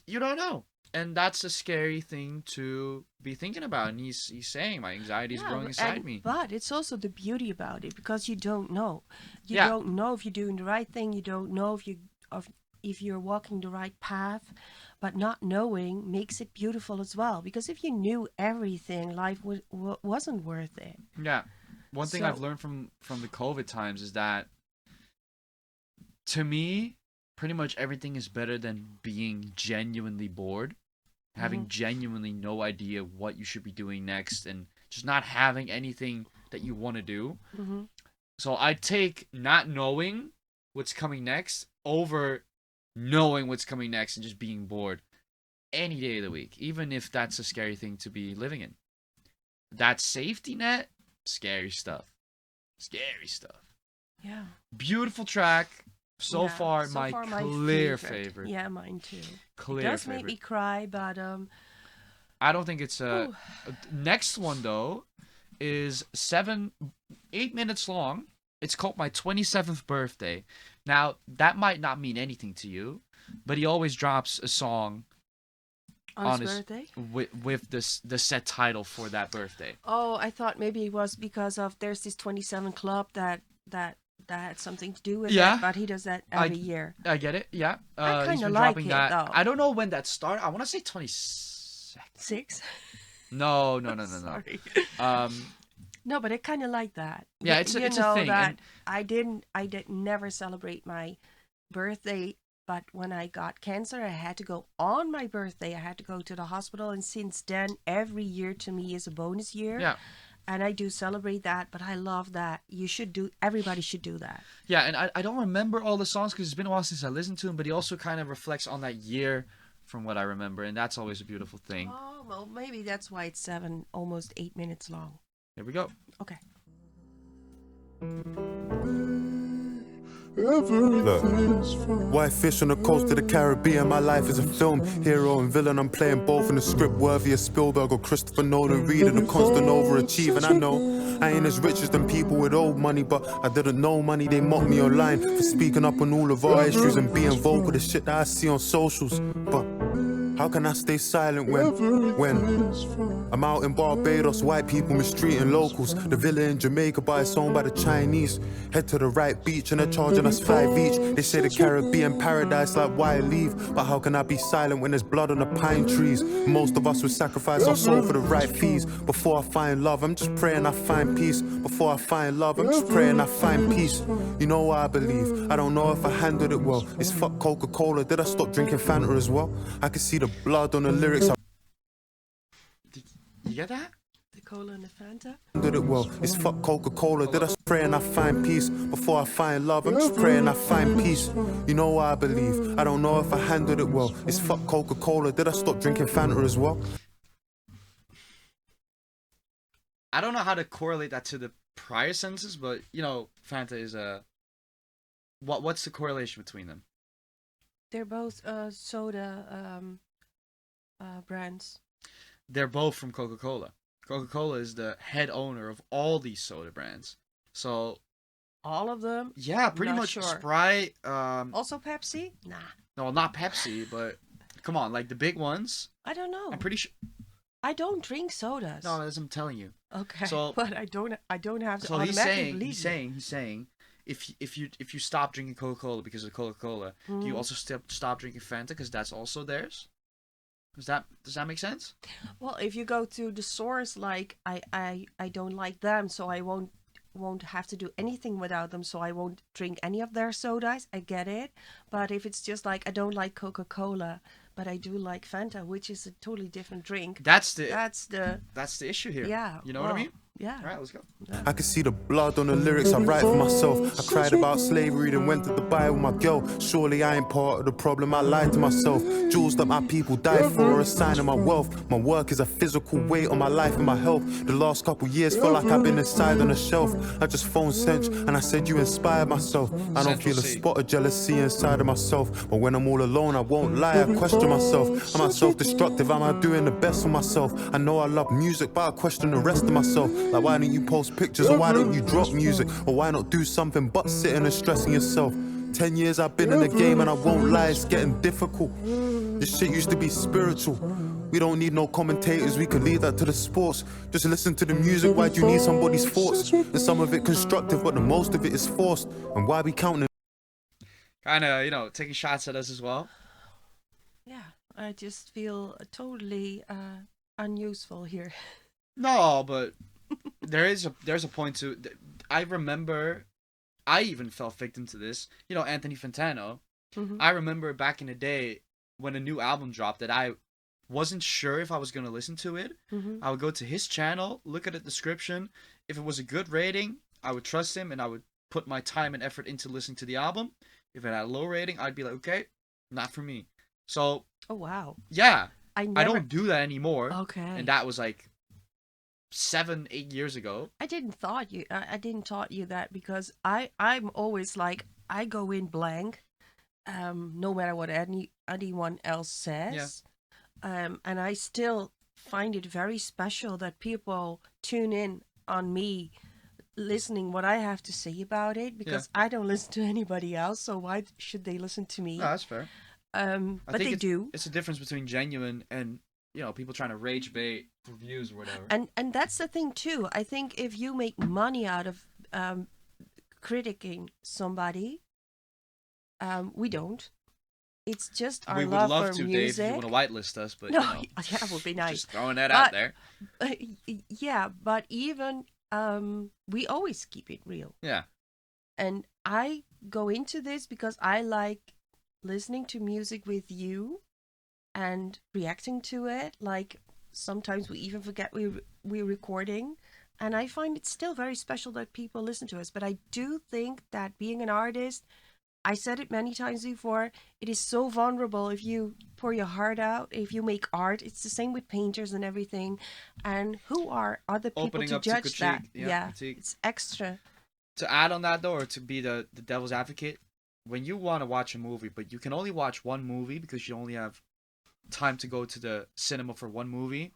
You don't know. And that's a scary thing to be thinking about. And he's saying my anxiety is growing inside me. But it's also the beauty about it, because you don't know. You Yeah. don't know if you're doing the right thing. You don't know if you're walking the right path. But not knowing makes it beautiful as well. Because if you knew everything, life wasn't worth it. Yeah. One thing I've So- learned from the COVID times is that, to me, pretty much everything is better than being genuinely bored, having genuinely no idea what you should be doing next, and just not having anything that you want to do. Mm-hmm. So I take not knowing what's coming next over knowing what's coming next and just being bored any day of the week, even if that's a scary thing to be living in. That safety net, scary stuff. Scary stuff. Yeah. Beautiful track. So Yeah, far, so my far my clear favorite. Yeah, mine too. Clear It does favorite. make me cry, but I don't think it's Ooh. Next one though is 8 minutes long. It's called My 27th Birthday. Now that might not mean anything to you, but he always drops a song on his birthday. with the set title for that birthday. Oh, I thought maybe it was because of there's this 27 club that had something to do with Yeah. it, but he does that every year. I get it. Yeah. I he's kinda been like dropping it, that. though. I don't know when that started. I want to say 22nd. 6? No. Sorry. Um, No, but I kind of like that. Yeah, Y- it's a you thing, That and- I did never celebrate my birthday, but when I got cancer, I had to go on my birthday. I had to go to the hospital, and since then, every year to me is a bonus year. yeah. And I do celebrate that, but I love that. Everybody should do that. Yeah, and I don't remember all the songs because it's been a while since I listened to them, but he also kind of reflects on that year from what I remember, and that's always a beautiful thing. Oh, well, maybe that's why it's almost 8 minutes long. Here we go. Okay. Look, white fish on the coast of the Caribbean. My life is a film, hero and villain. I'm playing both in a script worthy of Spielberg or Christopher Nolan. Reading a constant overachieving. I know I ain't as rich as them people with old money, but I didn't know money. They mocked me online for speaking up on all of our issues and being vocal. The shit that I see on socials, but how can I stay silent when I'm out in Barbados, white people mistreating locals? The villa in Jamaica, but it's owned by the Chinese. Head to the right beach and they're charging us 5 each. They say the Caribbean paradise, like why leave? But how can I be silent when there's blood on the pine trees? Most of us would sacrifice our soul for the right fees. Before I find love, I'm just praying I find peace. Before I find love, I'm just praying I find peace. You know what I believe? I don't know if I handled it well. It's fuck Coca-Cola. Did I stop drinking Fanta as well? I can see the blood on the lyrics. I You get that? The cola and the Fanta. handled it well. It's fuck Coca-Cola. Did I pray and I find peace? Before I find love, I'm just praying I find peace. You know what I believe? I don't know if I handled it well. It's fuck Coca-Cola. Did I stop drinking Fanta as well? I don't know how to correlate that to the prior sentences, but you know, Fanta is a. What's the correlation between them? They're both soda brands. They're both from Coca-Cola. Coca-Cola is the head owner of all these soda brands. So All of them. yeah, pretty Not much sure. Sprite. Also Pepsi? Nah, No, not Pepsi, but come on, like the big ones. I don't know. I'm pretty sure. I don't drink sodas. No, as I'm telling you. Okay. So- but I don't have to So he's automatically saying, believe he's saying, if you stop drinking Coca-Cola because of Coca-Cola, do you Mhm. also stop drinking Fanta because that's also theirs? Does that make sense? it. Well, if you go to the source, like I don't like them, so I won't have to do anything without them, so I won't drink any of their sodas. I get it. But if it's just like I don't like Coca-Cola, but I do like Fanta, which is a totally different drink. That's the issue here. Yeah. You know what I well, mean? Yeah. All right, let's go. I can see the blood on the lyrics I write for myself. I cried about slavery, then went to Dubai with my girl. Surely I ain't part of the problem, I lied to myself. Jewels that my people died for are a sign of my wealth. My work is a physical weight on my life and my health. The last couple years feel like I've been inside on a shelf. I just phoned Sench and I said you inspired myself. I don't feel a spot of jealousy inside of myself. But when I'm all alone, I won't lie, I question myself. Am I self-destructive? Am I doing the best for myself? I know I love music, but I question the rest of myself. Like why don't you post pictures, or why don't you drop music, or why not do something but sitting and stressing yourself? 10 years I've been in the game and I won't lie, it's getting difficult. This shit used to be spiritual. We don't need no commentators, we can leave that to the sports. Just listen to the music, why do you need somebody's thoughts? And some of it constructive, but the most of it is forced. And why we counting? Kind of, you know, taking shots at us as well. Yeah, I just feel totally unuseful here. No, but there's a point to. I remember, I even fell victim to this. You know, Anthony Fantano. Mhm. I remember back in the day when a new album dropped that I wasn't sure if I was gonna listen to it. Mhm. I would go to his channel, look at the description. If it was a good rating, I would trust him and I would put my time and effort into listening to the album. If it had a low rating, I'd be like, okay, not for me. So Oh wow. yeah, I never. I don't do that anymore. Okay. And that was like 7-8 years ago. I didn't thought you. I didn't taught you that because I'm always like I go in blank, no matter what anyone else says, and I still find it very special that people tune in on me, listening what I have to say about it because I don't listen to anybody else. So why should they listen to me? No, that's fair. I But think they do. It's a difference between genuine and, you know, people trying to rage bait for views or whatever. And that's the thing too. I think if you make money out of critiquing somebody, we don't. It's just our we would love love for to, music. Dave, if you want to whitelist us, but No, you know, yeah, that would be nice. just throwing that out there. Yeah, but even we always keep it real. Yeah. And I go into this because I like listening to music with you and reacting to it. Like sometimes we even forget we're recording. And I find it still very special that people listen to us. But I do think that being an artist, I said it many times before, it is so vulnerable if you pour your heart out, if you make art. It's the same with painters and everything. And who are other people Opening to up to judge critique, that? yeah, critique. It's extra. To add on that though, or to be the devil's advocate, when you want to watch a movie, but you can only watch one movie because you only have time to go to the cinema for one movie,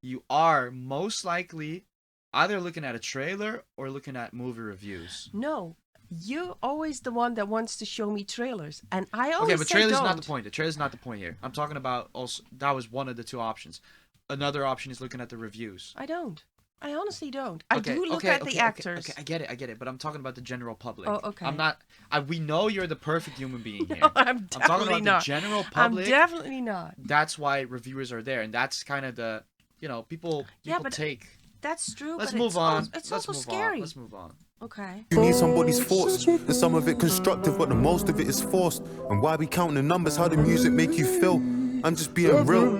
you are most likely either looking at a trailer or looking at movie reviews. No, you're always the one that wants to show me trailers, and I always Okay, but say trailer's don't. not the point. The trailer's not the point here. I'm talking about also that was one of the two options. Another option is looking at the reviews. I don't. I honestly don't. I Okay, do look okay, at okay, the actors. Okay, I get it, but I'm talking about the general public. Oh, okay. I'm not. We know you're the perfect human being here. No, I'm talking definitely about not. the general public. I'm definitely not. That's why reviewers are there, and that's kind of the, you know, people but take. That's true. Let's but move it's on. It's Let's also move scary. on. Let's move on. Okay. You need somebody's thoughts, and some of it constructive, but the most of it is forced. And why we counting the numbers, how the music make you feel? I'm just being real.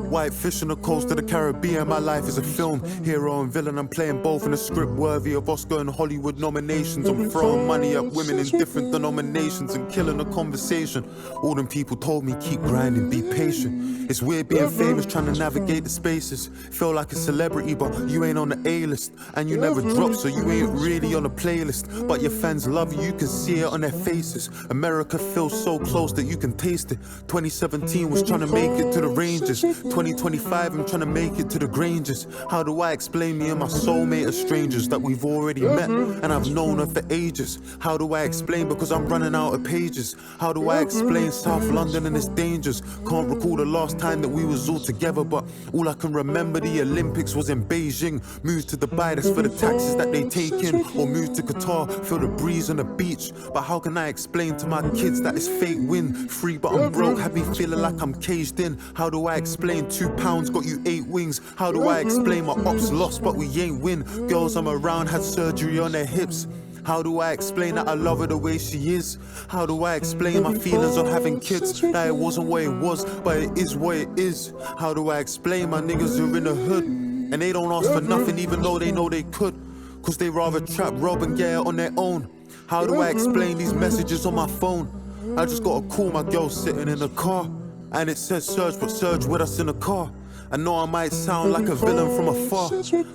White fish on the coast of the Caribbean, my life is a film. Hero and villain, I'm playing both in a script worthy of Oscar and Hollywood nominations. I'm throwing money at women in different denominations and killing the conversation. All them people told me keep grinding, be patient. It's weird being famous, trying to navigate the spaces. Feel like a celebrity, but you ain't on the A-list. And you never drop, so you ain't really on the playlist. But your fans love you, you can see it on their faces. America feels so close that you can taste it. 2017 was trying to make it to the Rangers. 2025 I'm trying to make it to the Grangers. How do I explain me and my soulmate are strangers that we've already met and I've known her for ages? How do I explain because I'm running out of pages? How do I explain South London and its dangers? Can't recall the last time that we was all together, but all I can remember the Olympics was in Beijing. Moved to Dubai, that's for the taxes that they take in. Or moved to Qatar, feel the breeze on the beach. But how can I explain to my kids that it's fake win? Free but I'm broke, have me feeling like I'm caged in. How do I explain £2 got you 8 wings? How do I explain my ops lost but we ain't win? Girls I'm around had surgery on their hips. How do I explain that I love her the way she is? How do I explain my feelings on having kids? That it wasn't what it was, but it is what it is. How do I explain my niggas are in the hood and they don't ask for nothing even though they know they could? Cause they rather trap, rob and get it on their own. How do I explain these messages on my phone? I just got a call, my girl sitting in the car and it says Serge, but Serge with us in the car. I know I might sound like a villain from afar.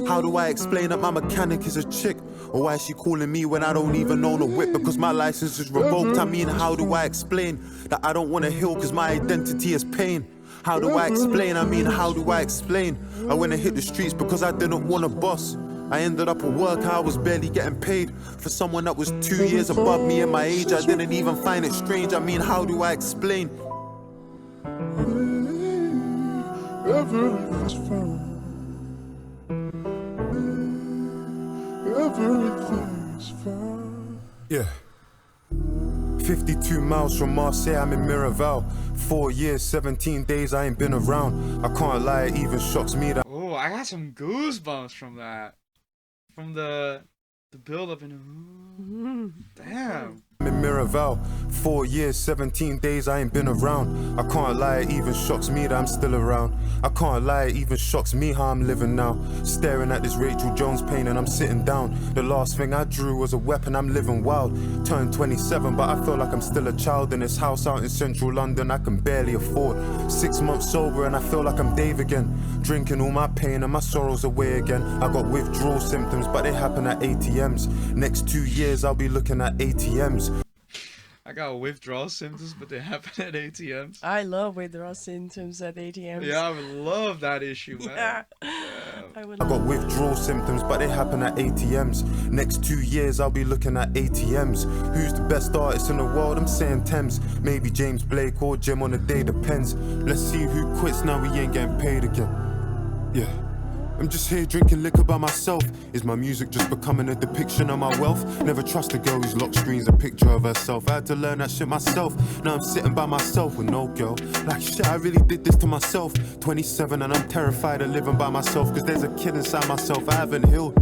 How do I explain that my mechanic is a chick? Or why is she calling me when I don't even own a whip? Because my license is revoked. I mean, how do I explain that I don't want to heal because my identity is pain? How do I explain? I mean, how do I explain? I went and hit the streets because I didn't want a boss. I ended up at work, I was barely getting paid. For someone that was 2 years above me in my age, I didn't even find it strange. I mean, how do I explain? Everything's fine. Everything's fine. Yeah. 52 miles from Marseille, I'm in Miraval. 4 years, 17 days, I ain't been around. I can't lie, it even shocks me that Oh, I got some goosebumps from that. From the build up and damn. I'm in Miraval. 4 years, 17 days, I ain't been around. I can't lie, it even shocks me that I'm still around. I can't lie, it even shocks me how I'm living now. Staring at this Rachel Jones painting, I'm sitting down. The last thing I drew was a weapon, I'm living wild. Turned 27, but I feel like I'm still a child. In this house out in central London, I can barely afford. 6 months sober and I feel like I'm Dave again. Drinking all my pain and my sorrows away again. I got withdrawal symptoms, but they happen at ATMs. Next 2 years, I'll be looking at ATMs. I got withdrawal symptoms, but they happen at ATMs. I love withdrawal symptoms at ATMs. Yeah, I would love that issue, man. I would I got withdrawal symptoms, but they happen at ATMs. Next 2 years, I'll be looking at ATMs. Who's the best artist in the world? I'm saying Thames. Maybe James Blake or Jim on the day, depends. Let's see who quits now, we ain't getting paid again. Yeah. I'm just here drinking liquor by myself. Is my music just becoming a depiction of my wealth? Never trust a girl who's lock screens a picture of herself. I had to learn that shit myself. Now I'm sitting by myself with no girl. Like shit, I really did this to myself. 27 and I'm terrified of living by myself. Cause there's a kid inside myself I haven't healed.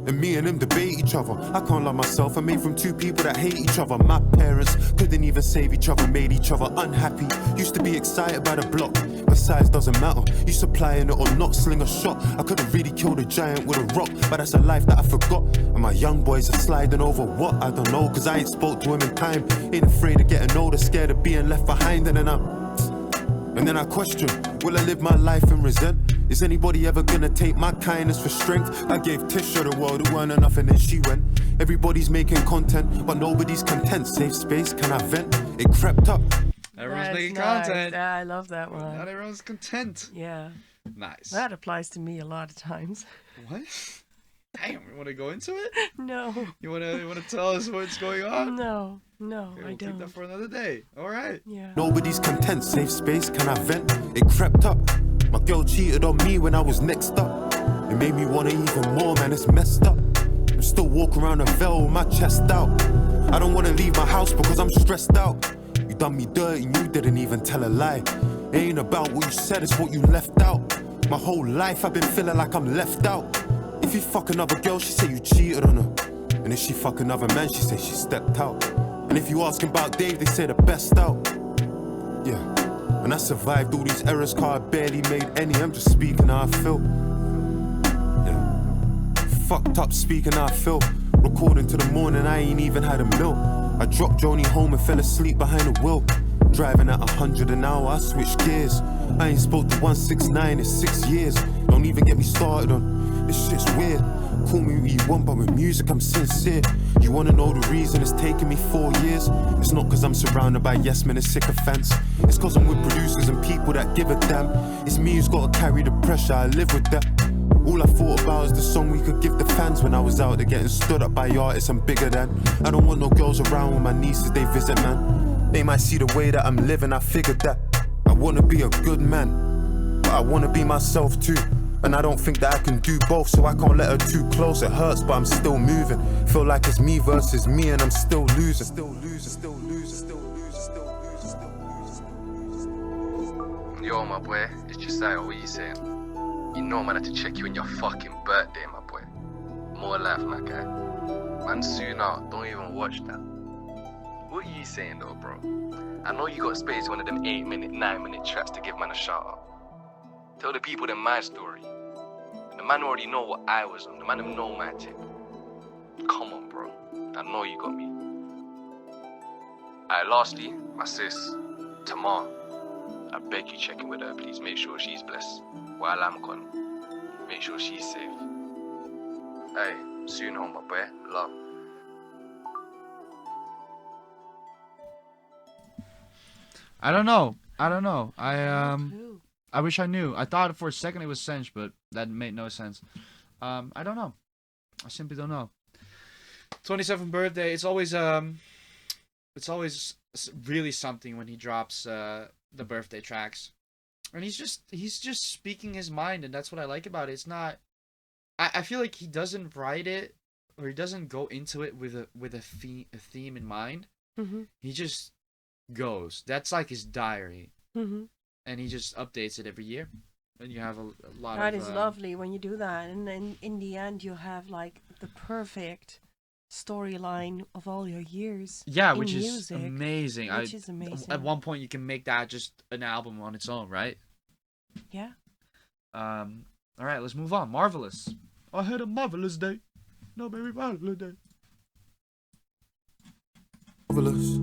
And me and him debate each other. I can't love myself. I'm made from two people that hate each other. My parents couldn't even save each other, made each other unhappy. Used to be excited by the block, but size doesn't matter. You supplying it or not, sling a shot. I could've really killed a giant with a rock, but that's a life that I forgot. And my young boys are sliding over what? I don't know, cause I ain't spoke to him in time. Ain't afraid of getting older, scared of being left behind. And then I question, will I live my life and resent? Is anybody ever gonna take my kindness for strength? I gave Tisha the world, it weren't enough and then she went. Everybody's making content, but nobody's content. Safe space, can I vent? It crept up. Everyone's That's making nice. content. Yeah, I love that one. Not everyone's content. Yeah, Nice. that applies to me a lot of times. What? Damn, you want to go into it? No, You want to tell us what's going on? no, Okay, I we'll keep don't. that for another day. All right. Yeah. Nobody's content, safe space, can I vent? It crept up. My girl cheated on me when I was next up. It made me want it even more, man, it's messed up. I'm still walking around a veil with my chest out. I don't wanna leave my house because I'm stressed out. You done me dirty and you didn't even tell a lie. It ain't about what you said, it's what you left out. My whole life I've been feeling like I'm left out. If you fuck another girl, she say you cheated on her. And if she fuck another man, she say she stepped out. And if you asking about Dave, they say the best out. Yeah. And I survived all these errors, car I barely made any. I'm just speaking how I feel. Yeah. Fucked up speaking how I feel. Recording to the morning, I ain't even had a meal. I dropped Joni home and fell asleep behind the wheel. Driving at 100 an hour, I switched gears. I ain't spoke to 169 in 6 years. Don't even get me started on this shit's weird. Call me what you want, but with music I'm sincere. You wanna know the reason it's taken me 4 years? It's not cause I'm surrounded by yes men and sycophants. It's cause I'm with producers and people that give a damn. It's me who's gotta carry the pressure, I live with that. All I thought about is the song we could give the fans when I was out there getting stood up by artists I'm bigger than. I don't want no girls around when my nieces they visit, man. They might see the way that I'm living, I figured that. I wanna be a good man, but I wanna be myself too. And I don't think that I can do both, so I can't let her too close. It hurts, but I'm still moving. Feel like it's me versus me, and I'm still losing. Still losing, still losing, still losing, still losing, still losing. Yo, my boy, it's Josiah, what you saying? You know, man, I had to check you on your fucking birthday, my boy. More life, my guy. Man, soon out, don't even watch that. What are you saying, though, bro? I know you got space one of them 8-minute, 9-minute tracks to give man a shout out. Tell the people them my story. The man already know what I was on. The man them know my tip. Come on, bro. I know you got me. Alright, lastly, my sis, Tamar. I beg you check in with her, please. Make sure she's blessed. While I'm gone, make sure she's safe. Hey, soon home, my boy. Love. I don't know. I Clue. I wish I knew. I thought for a second it was Sench, but that made no sense. I don't know. I simply don't know. 27th birthday. It's always really something when he drops the birthday tracks, and he's just speaking his mind, and that's what I like about it. It's not. I feel like he doesn't write it, or he doesn't go into it with a theme in mind. Mm-hmm. He just goes. That's like his diary, Mm-hmm. and he just updates it every year. And you have a lot That of. is lovely when you do that, and then in the end you have like the perfect storyline of all your years. Yeah, in which is music, amazing. Which is amazing. At one point, you can make that just an album on its own, right? Yeah. All right, let's move on. Marvelous. I had a marvelous day. No, baby, marvelous day. Marvelous.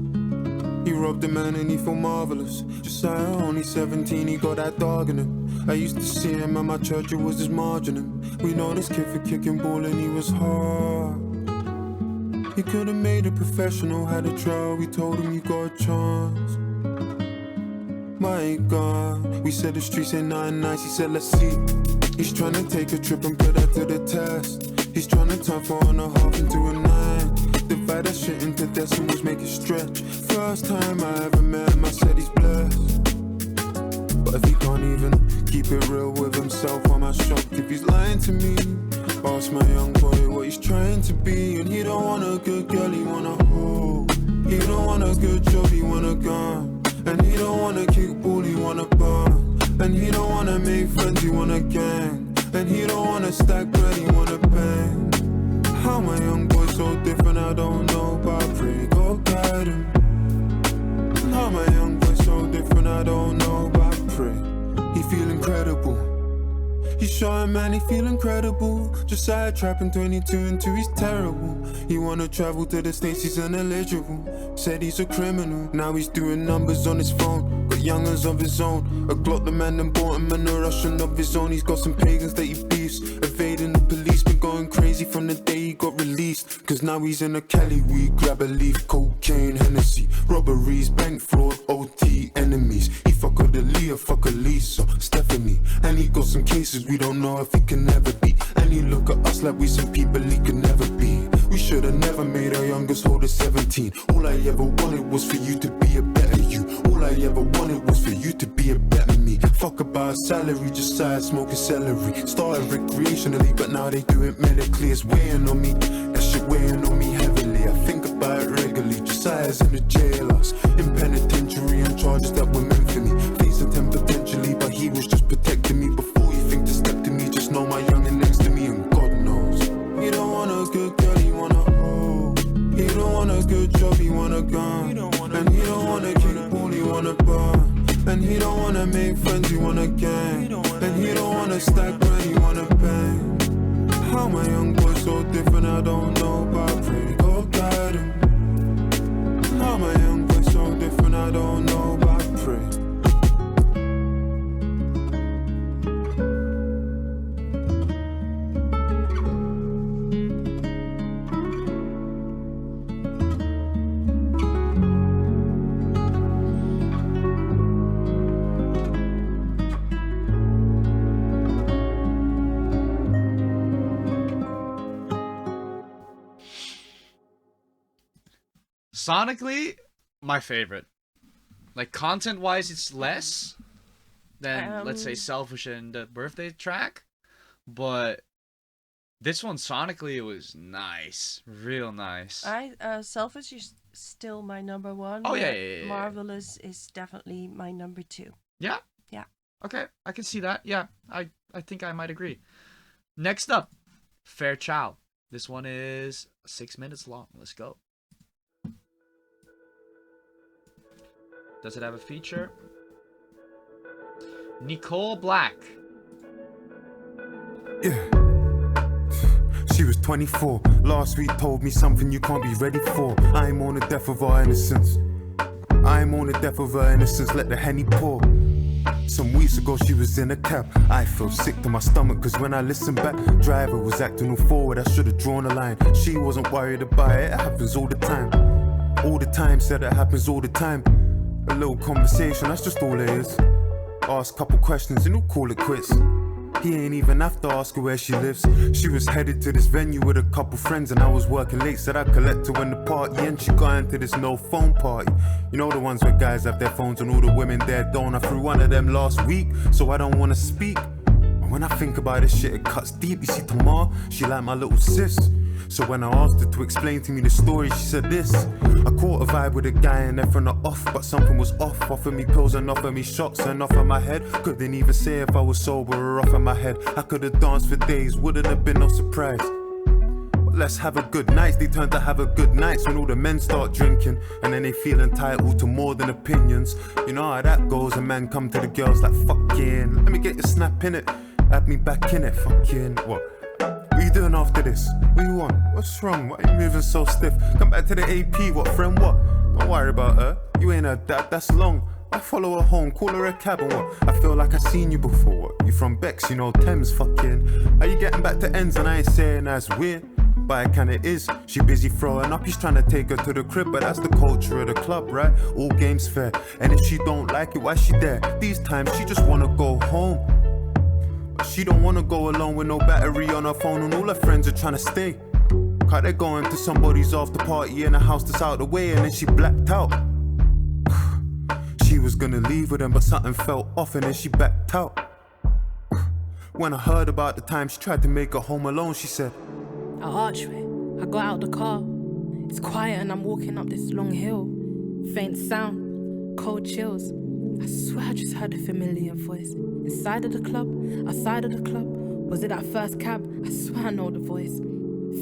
He robbed a man and he felt marvelous. Josiah, only 17, he got that dog in him. I used to see him at my church, it was his margin. We know this kid for kicking ball and he was hard. He could have made a professional, had a trial, we told him you got a chance. My God, we said the streets ain't nothing nice, he said let's see. He's trying to take a trip and put that to the test. He's trying to turn 4.5 into a 9. Divide that shit into decimals, make it stretch. First time I ever met him, I said he's blessed. But if he can't even keep it real with himself, I'm not shocked if he's lying to me. Ask my young boy what he's trying to be. And he don't want a good girl, he want a hoe. He don't want a good job, he want a gun. And he don't want to kick ball, he want a bar. And he don't want to make friends, he want a gang. And he don't want to stack bread, he want a bang. How my young boy so different, I don't know, but I pray God guide him. How my young boy so different, I don't know, but I pray he feel incredible. He's showing man, he feel incredible. Josiah trapping 22 and 2, he's terrible. He wanna travel to the States, he's ineligible. Said he's a criminal, now he's doing numbers on his phone. Got youngers of his own, a Glock the man and bought him and a Russian of his own. He's got some pagans that he beefs, evading the police, been going crazy from the day he got released. Cause now he's in a Cali, we grab a leaf, cocaine, Hennessy, robberies, bank fraud, OT, enemies. He fuck with Aaliyah, fuck Elisa, Stephanie, and he got some cases we don't know if he can ever be. And he look at us like we some people he could never be. We should've never made our youngest hold at 17. All I ever wanted was for you to be a better you. All I ever wanted was for you to be a better me. Fuck about salary, just side smoking celery. Started recreationally, but now they do it medically. It's weighing on me, that shit weighing on me heavily. I think about it regularly. Josiah's in the jailhouse, in penitentiary, and charges that were meant for me. Facing 10 potentially, but he was just protecting me. Before you think to step to me, just know my youngin' next to me, and God knows. He don't want a good girl, he want a hoe. He don't want a good job, he want a gun. And he don't want a kick ball, he want a bar. And he don't wanna make friends, he want a gang. And he don't wanna stack bread, he wanna bang. How my young boy so different, I don't know, but I pray God guide him. How my young boy so different, I don't know, but I pray. Sonically, my favorite. Like, content-wise, it's less than, let's say, Selfish and the birthday track. But this one, sonically, it was nice. Real nice. Selfish is still my number one. Oh, yeah. Marvelous is definitely my number 2. Yeah? Yeah. Okay, I can see that. Yeah, I think I might agree. Next up, Fairchild. This one is 6 minutes long. Let's go. Does it have a feature? Nicole Black. Yeah. She was 24. Last week told me something you can't be ready for. I'm on the death of our innocence. I'm on the death of her innocence. Let the Henny pour. Some weeks ago she was in a cab. I felt sick to my stomach cause when I listened back, driver was acting all forward. I should've drawn a line. She wasn't worried about it. It happens all the time. All the time, said it happens all the time. A little conversation, that's just all it is. Ask a couple questions and you'll call it quits. He ain't even have to ask her where she lives. She was headed to this venue with a couple friends, and I was working late, said I'd collect her when the party ends. She got into this no phone party. You know the ones where guys have their phones and all the women there don't. I threw one of them last week, so I don't wanna speak. But when I think about this shit, it cuts deep. You see, Tamar, she like my little sis. So when I asked her to explain to me the story, she said this: I caught a vibe with a guy and then from the off, but something was off. Offered me pills and offered me shots and off of my head. Couldn't even say if I was sober or off in my head. I could have danced for days, wouldn't have been no surprise. But let's have a good night. They turn to have a good nights when all the men start drinking, and then they feel entitled to more than opinions. You know how that goes. A man come to the girls like, fucking, let me get your snap in it. Add me back in it, fucking, what? What you doing after this? What you want? What's wrong? Why are you moving so stiff? Come back to the AP, what friend, what? Don't worry about her, you ain't her dad, that's long. I follow her home, call her a cab and what? I feel like I seen you before, what? You from Bex, you know Thames, fucking. Are you getting back to ends and I ain't saying that's weird? But it kinda is, she busy throwing up, he's trying to take her to the crib. But that's the culture of the club, right? All games fair, and if she don't like it, why she there? These times she just wanna go home. She don't wanna go alone with no battery on her phone, and all her friends are trying to stay. Cause they're going to somebody's after party in a house that's out the way, and then she blacked out. She was gonna leave with them, but something felt off and then she backed out. When I heard about the time she tried to make her home alone, she said, At Archway, I got out the car. It's quiet and I'm walking up this long hill. Faint sound, cold chills. I swear I just heard a familiar voice. Inside of the club, outside of the club. Was it that first cab? I swear I know the voice.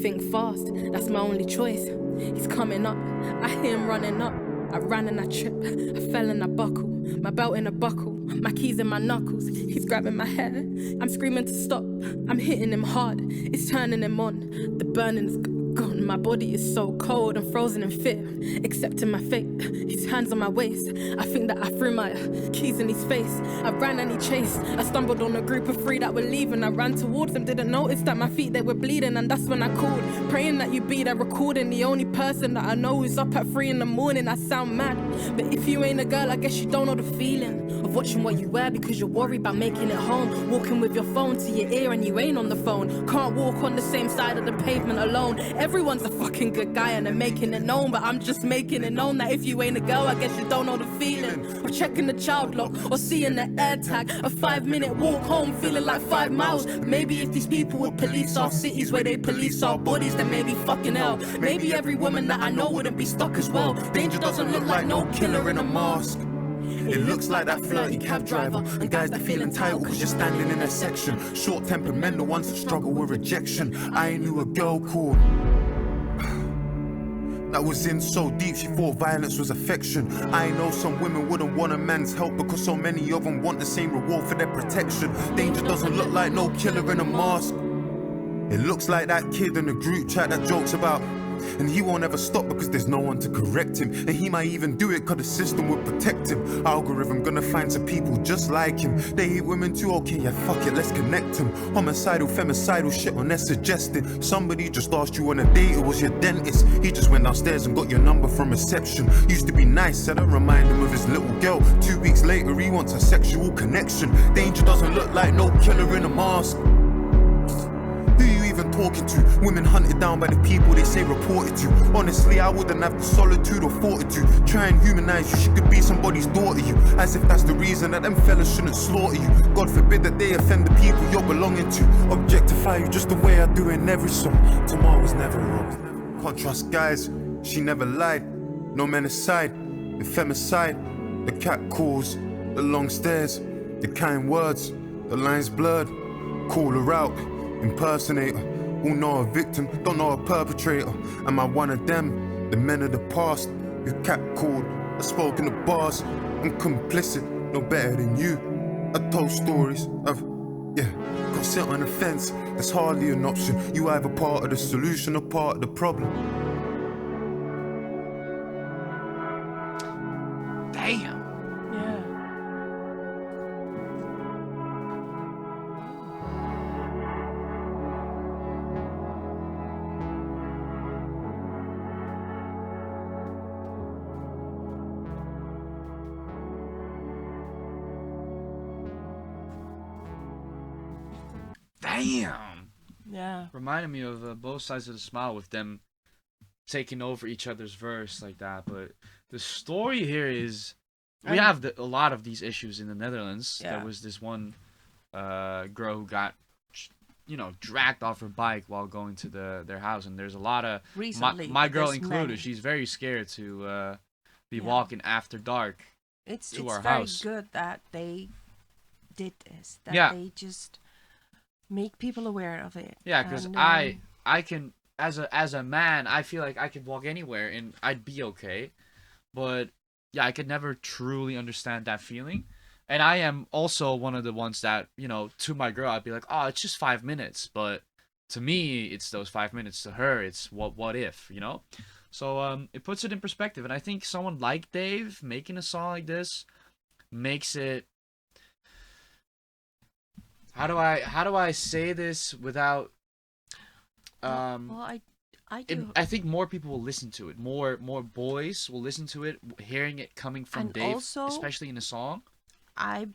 Think fast, that's my only choice. He's coming up, I hear him running up. I ran and I tripped, I fell and I buckle. My belt in a buckle, my keys in my knuckles. He's grabbing my hair, I'm screaming to stop. I'm hitting him hard, it's turning him on. The burning is gone, my body is so cold. I'm frozen in fear, accepting my fate. His hands on my waist, I think that I threw my keys in his face. I ran and he chased, I stumbled on a group of three that were leaving. I ran towards them, didn't notice that my feet, they were bleeding. And that's when I called, praying that you be there recording. The only person that I know who's up at 3 in the morning. I sound mad, but if you ain't a girl, I guess you don't know the feeling of watching what you wear because you're worried about making it home. Walking with your phone to your ear and you ain't on the phone. Can't walk on the same side of the pavement alone. Everyone's a fucking good guy and they're making it known, but I'm just making it known that if you ain't a girl, I guess you don't know the feeling of checking the child lock or seeing the air tag. A 5-minute walk home feeling like 5 miles. Maybe if these people would police our cities where they police our bodies, then maybe fucking hell. Maybe every woman that I know wouldn't be stuck as well. Danger doesn't look like no killer in a mask. it looks like that flirty cab driver and guys that feel entitled cause you're standing in their section. Short-tempered men, the ones that struggle with rejection. I knew a girl called that was in so deep she thought violence was affection. I know some women wouldn't want a man's help because so many of them want the same reward for their protection. Danger doesn't look like no killer in a mask. It looks like that kid in the group chat that jokes about, and he won't ever stop because there's no one to correct him. And he might even do it cause the system will protect him. Algorithm gonna find some people just like him. They hate women too, okay, yeah, fuck it, let's connect him. Homicidal, femicidal shit when they're suggesting. Somebody just asked you on a date, it was your dentist. He just went downstairs and got your number from reception. Used to be nice, said I remind him of his little girl. 2 weeks later, he wants a sexual connection. Danger doesn't look like no killer in a mask. Who you even talking to? Women hunted down by the people they say reported to. Honestly, I wouldn't have the solitude or fortitude. Try and humanize you, she could be somebody's daughter you. As if that's the reason that them fellas shouldn't slaughter you. God forbid that they offend the people you're belonging to. Objectify you just the way I do in every song. Tomorrow was never wrong. Can't trust guys, she never lied. No men aside, the femicide. The cat calls, the long stares, the kind words, the lines blurred. Call her out, impersonator. Who know a victim, don't know a perpetrator. Am I one of them, the men of the past? You catcalled, I spoke in the bars. I'm complicit, no better than you. I told stories of, got sit on the fence. That's hardly an option. You either part of the solution or part of the problem. Damn. Yeah. damn. Yeah. Reminded me of Both Sides of the Smile with them taking over each other's verse like that. But the story here is we have a lot of these issues in the Netherlands. Yeah. There was this one girl who got, dragged off her bike while going to their house, and there's a lot of Recently, my girl there's included. many. She's very scared to be Yeah. walking after dark It's to our very house. good that they did this. That Yeah. they just make people aware of it. Yeah, because And, I can as a man, I feel like I could walk anywhere and I'd be okay, but yeah, I could never truly understand that feeling. And I am also one of the ones that, to my girl, I'd be like, oh, it's just 5 minutes. But to me, it's those 5 minutes. To her, it's what if, So it puts it in perspective. And I think someone like Dave making a song like this makes it... How do I say this without... I do. I think more people will listen to it. More boys will listen to it, hearing it coming from And Dave, also- especially in a song. I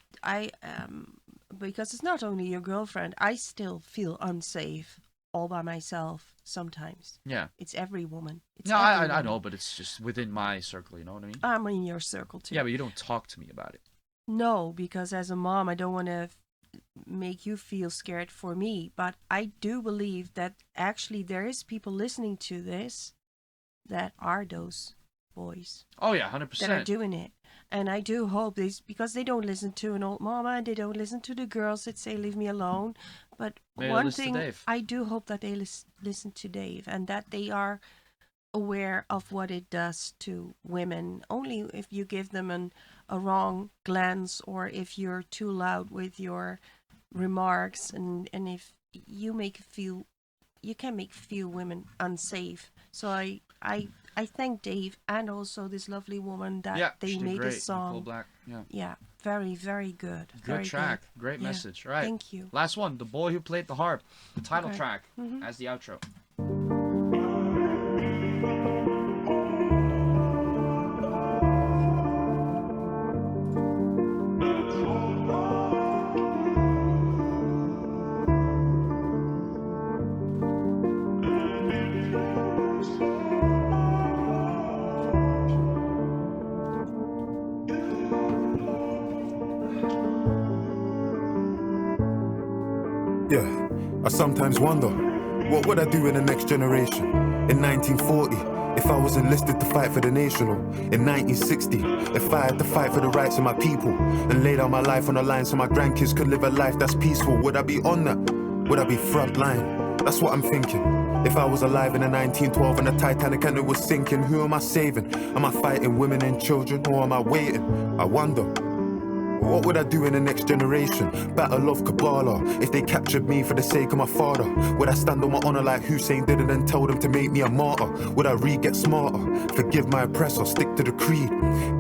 because it's not only your girlfriend. I still feel unsafe all by myself sometimes. Yeah. It's every woman. It's No, every I woman. know, but it's just within my circle. You know what I mean? I'm in your circle too. Yeah, but you don't talk to me about it. No, because as a mom, I don't want to make you feel scared for me. But I do believe that actually there is people listening to this that are those boys Oh yeah, that are 100%. doing it. And I do hope this, because they don't listen to an old mama, and they don't listen to the girls that say leave me alone. But Maybe they'll one listen to thing, Dave. I do hope that they listen to Dave, and that they are aware of what it does to women. Only if you give them a wrong glance, or if you're too loud with your remarks, and if you can make few women unsafe. So I thank Dave and also this lovely woman that Yeah, they she did made great. this song. Nicole Black. Yeah. Yeah, very, very good. Good Very track. Good. Great Yeah. message. All right. Thank you. Last one. The Boy Who Played the Harp. The title Okay. track Mhm. as the outro. Yeah, I sometimes wonder, what would I do in the next generation? In 1940, if I was enlisted to fight for the nation, or in 1960, if I had to fight for the rights of my people and lay down my life on the line so my grandkids could live a life that's peaceful, would I be on that? Would I be front line? That's what I'm thinking. If I was alive in the 1912 and the Titanic and it was sinking, who am I saving? Am I fighting women and children, or am I waiting? I wonder. What would I do in the next generation? Battle of Kabbalah. If they captured me for the sake of my father, would I stand on my honor like Hussein did and tell them to make me a martyr? Would I re-get smarter? Forgive my oppressor, stick to the creed.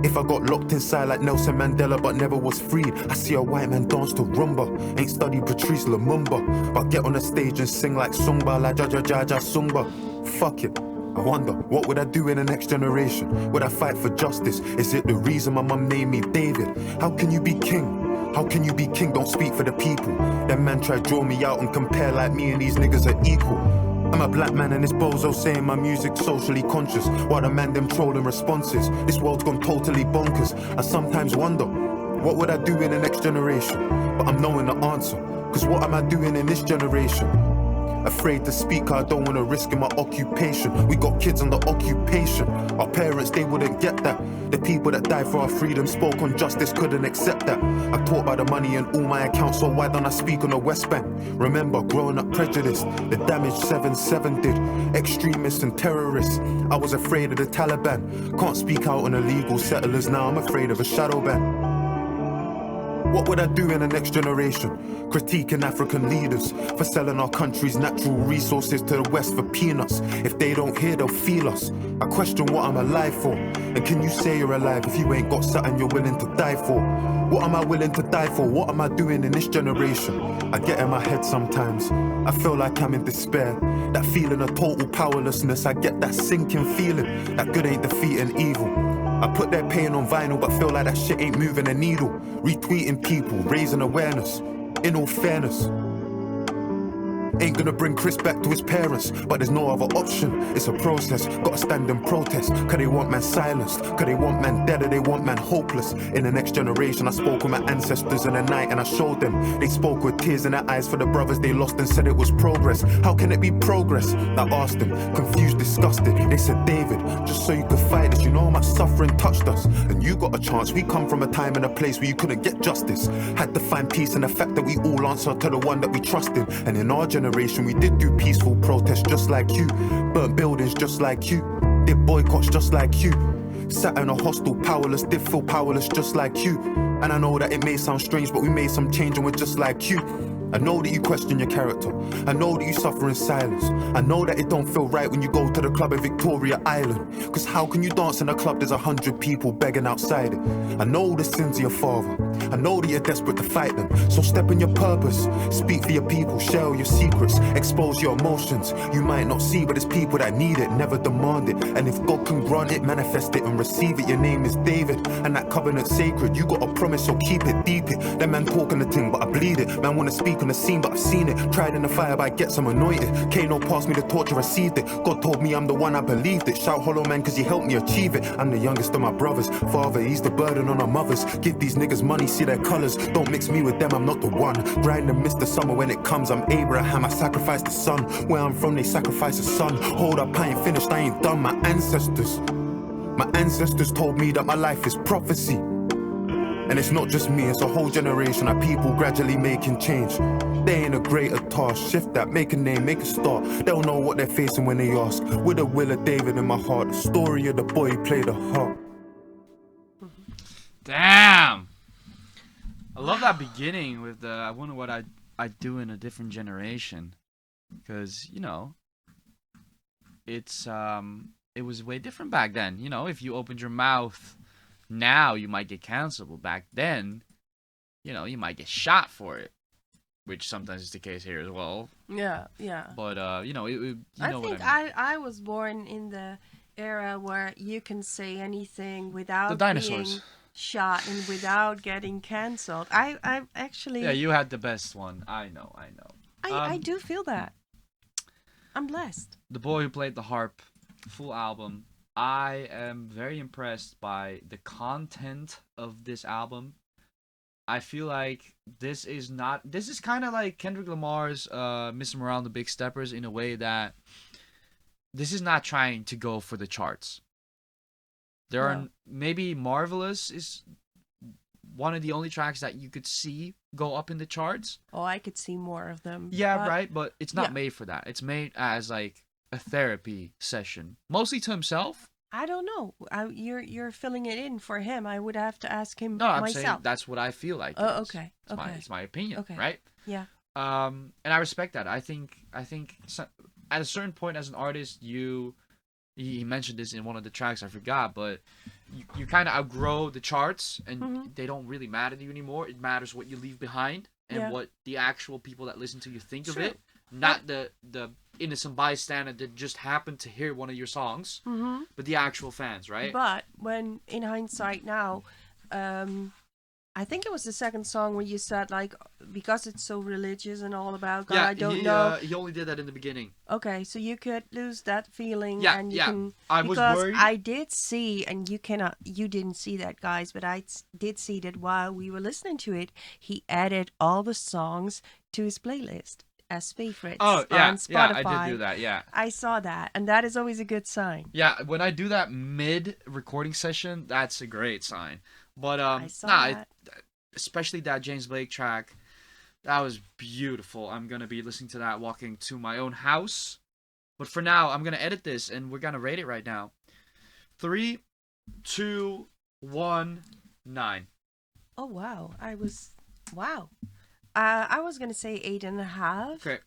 If I got locked inside like Nelson Mandela but never was freed, I see a white man dance to rumba. Ain't studied Patrice Lumumba, but get on the stage and sing like Sumba, like Jaja Jaja Sumba. Fuck it. I wonder, what would I do in the next generation? Would I fight for justice? Is it the reason my mum named me David? How can you be king? How can you be king? Don't speak for the people. Them man try draw me out and compare like me and these niggas are equal. I'm a black man and this bozo saying my music's socially conscious, while the man them trolling responses. This world's gone totally bonkers. I sometimes wonder, what would I do in the next generation? But I'm knowing the answer, cause what am I doing in this generation? Afraid to speak, I don't wanna risk in my occupation. We got kids under occupation. Our parents, they wouldn't get that. The people that died for our freedom spoke on justice, couldn't accept that. I'm taught by the money in all my accounts, so why don't I speak on the West Bank? Remember, growing up prejudiced, the damage 7/7 did. Extremists and terrorists, I was afraid of the Taliban. Can't speak out on illegal settlers now, I'm afraid of a shadow ban. What would I do in the next generation? Critiquing African leaders for selling our country's natural resources to the West for peanuts. If they don't hear, they'll feel us. I question what I'm alive for. And can you say you're alive if you ain't got something you're willing to die for? What am I willing to die for? What am I doing in this generation? I get in my head sometimes. I feel like I'm in despair. That feeling of total powerlessness, I get that sinking feeling that good ain't defeating evil. I put their pain on vinyl, but feel like that shit ain't moving a needle. Retweeting people, raising awareness. In all fairness, Ain't gonna bring Chris back to his parents, but there's no other option. It's a process, gotta stand and protest. Cause they want man silenced, cause they want man dead, or they want man hopeless. In the next generation, I spoke with my ancestors in the night and I showed them. They spoke with tears in their eyes for the brothers they lost and said it was progress. How can it be progress? I asked them, confused, disgusted. They said, David, just so you could fight this, you know how much suffering touched us. And you got a chance, we come from a time and a place where you couldn't get justice. Had to find peace in the fact that we all answer to the one that we trust in. And in our generation, we did do peaceful protests just like you. Burnt buildings just like you. Did boycotts just like you. Sat in a hostel, powerless, did feel powerless just like you. And I know that it may sound strange, but we made some change and we're just like you. I know that you question your character. I know that you suffer in silence. I know that it don't feel right when you go to the club in Victoria Island. Cause how can you dance in a club there's 100 people begging outside it? I know the sins of your father. I know that you're desperate to fight them. So step in your purpose. Speak for your people. Share your secrets. Expose your emotions. You might not see, but it's people that need it. Never demand it. And if God can grant it, manifest it and receive it. Your name is David. And that covenant's sacred. You got a promise, so keep it, deep it. That man talking the thing, but I bleed it. Man wanna speak on the scene, but I've seen it. Tried in the fire, but I get some anointed. Kano passed me the torch, I received it. God told me I'm the one, I believed it. Shout hollow man, cause he helped me achieve it. I'm the youngest of my brothers. Father, he's the burden on our mothers. Give these niggas money, see their colors. Don't mix me with them, I'm not the one. Grind and miss the summer when it comes. I'm Abraham, I sacrificed the son. Where I'm from, they sacrifice a son. Hold up, I ain't finished, I ain't done. My ancestors told me that my life is prophecy. And it's not just me, it's a whole generation of people gradually making change. They ain't a greater task, shift that, make a name, make a start. They'll know what they're facing when they ask. With the will of David in my heart, the story of the boy who played the harp. Damn! I love that beginning with the, I wonder what I'd do in a different generation. Because, you know, it was way different back then. You know, if you opened your mouth now, you might get canceled. But back then, you know, you might get shot for it. Which sometimes is the case here as well. Yeah, yeah. But, you know, I think I was born in the era where you can say anything without the dinosaurs being shot and without getting canceled. I actually... Yeah, you had the best one. I know. I do feel that. I'm blessed. The Boy Who Played the Harp, full album. I am very impressed by the content of this album. I feel like this is kind of like Kendrick Lamar's Mr. Morale and the Big Steppers in a way that this is not trying to go for the charts. There are maybe Marvelous is one of the only tracks that you could see go up in the charts. Oh, I could see more of them. Yeah, right, but it's not made for that. It's made as like a therapy session, mostly to himself. I don't know. You're filling it in for him. I would have to ask him No, I'm myself. saying that's what I feel like. Oh, okay. It's my opinion, okay. right? Yeah. And I respect that. I think at a certain point as an artist, he mentioned this in one of the tracks, I forgot, but you kind of outgrow the charts and they don't really matter to you anymore. It matters what you leave behind and what the actual people that listen to you think of it, not the innocent bystander that just happened to hear one of your songs, but the actual fans, right? But when in hindsight now, I think it was the second song where you said, like, because it's so religious and all about God, I don't know. He only did that in the beginning. Okay, so you could lose that feeling. Yeah, and you yeah. Can, I was worried. I did see, and you didn't see that, guys, but I did see that while we were listening to it, he added all the songs to his playlist as favorites on Spotify. Yeah, I did do that, yeah. I saw that, and that is always a good sign. Yeah, when I do that mid-recording session, that's a great sign. But, especially that James Blake track, that was beautiful. I'm going to be listening to that walking to my own house. But for now, I'm going to edit this, and we're going to rate it right now. 3, 2, 1, 9. Oh, wow. I was going to say 8.5. Okay.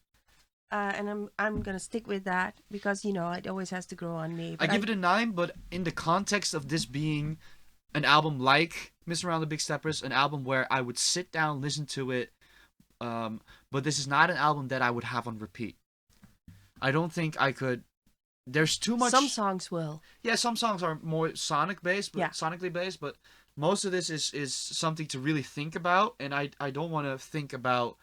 And I'm going to stick with that because, you know, it always has to grow on me. I give it a 9, but in the context of this being an album like Mr. Around the Big Steppers, an album where I would sit down, listen to it, but this is not an album that I would have on repeat. I don't think I could. There's too much. Some songs will. Yeah, some songs are more sonically based, but most of this is something to really think about, and I don't want to think about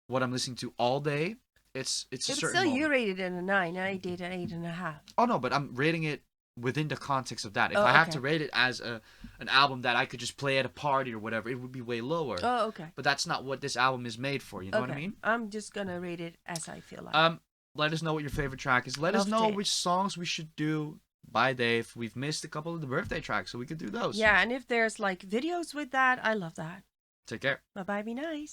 what I'm listening to all day. it's a But certain still, you moment. rated it a 9. I did an 8.5. Oh no, but I'm rating it within the context of that. If Oh, I have okay. to rate it as an album that I could just play at a party or whatever, it would be way lower. Oh, okay. But that's not what this album is made for. You know what I Okay. mean? I'm just gonna rate it as I feel like. Let us know what your favorite track is. Let us Of know Dave. which songs we should do by Dave. We've missed a couple of the birthday tracks, so we could do those. Yeah, and if there's like videos with that, I love that. Take care. Bye bye, be nice.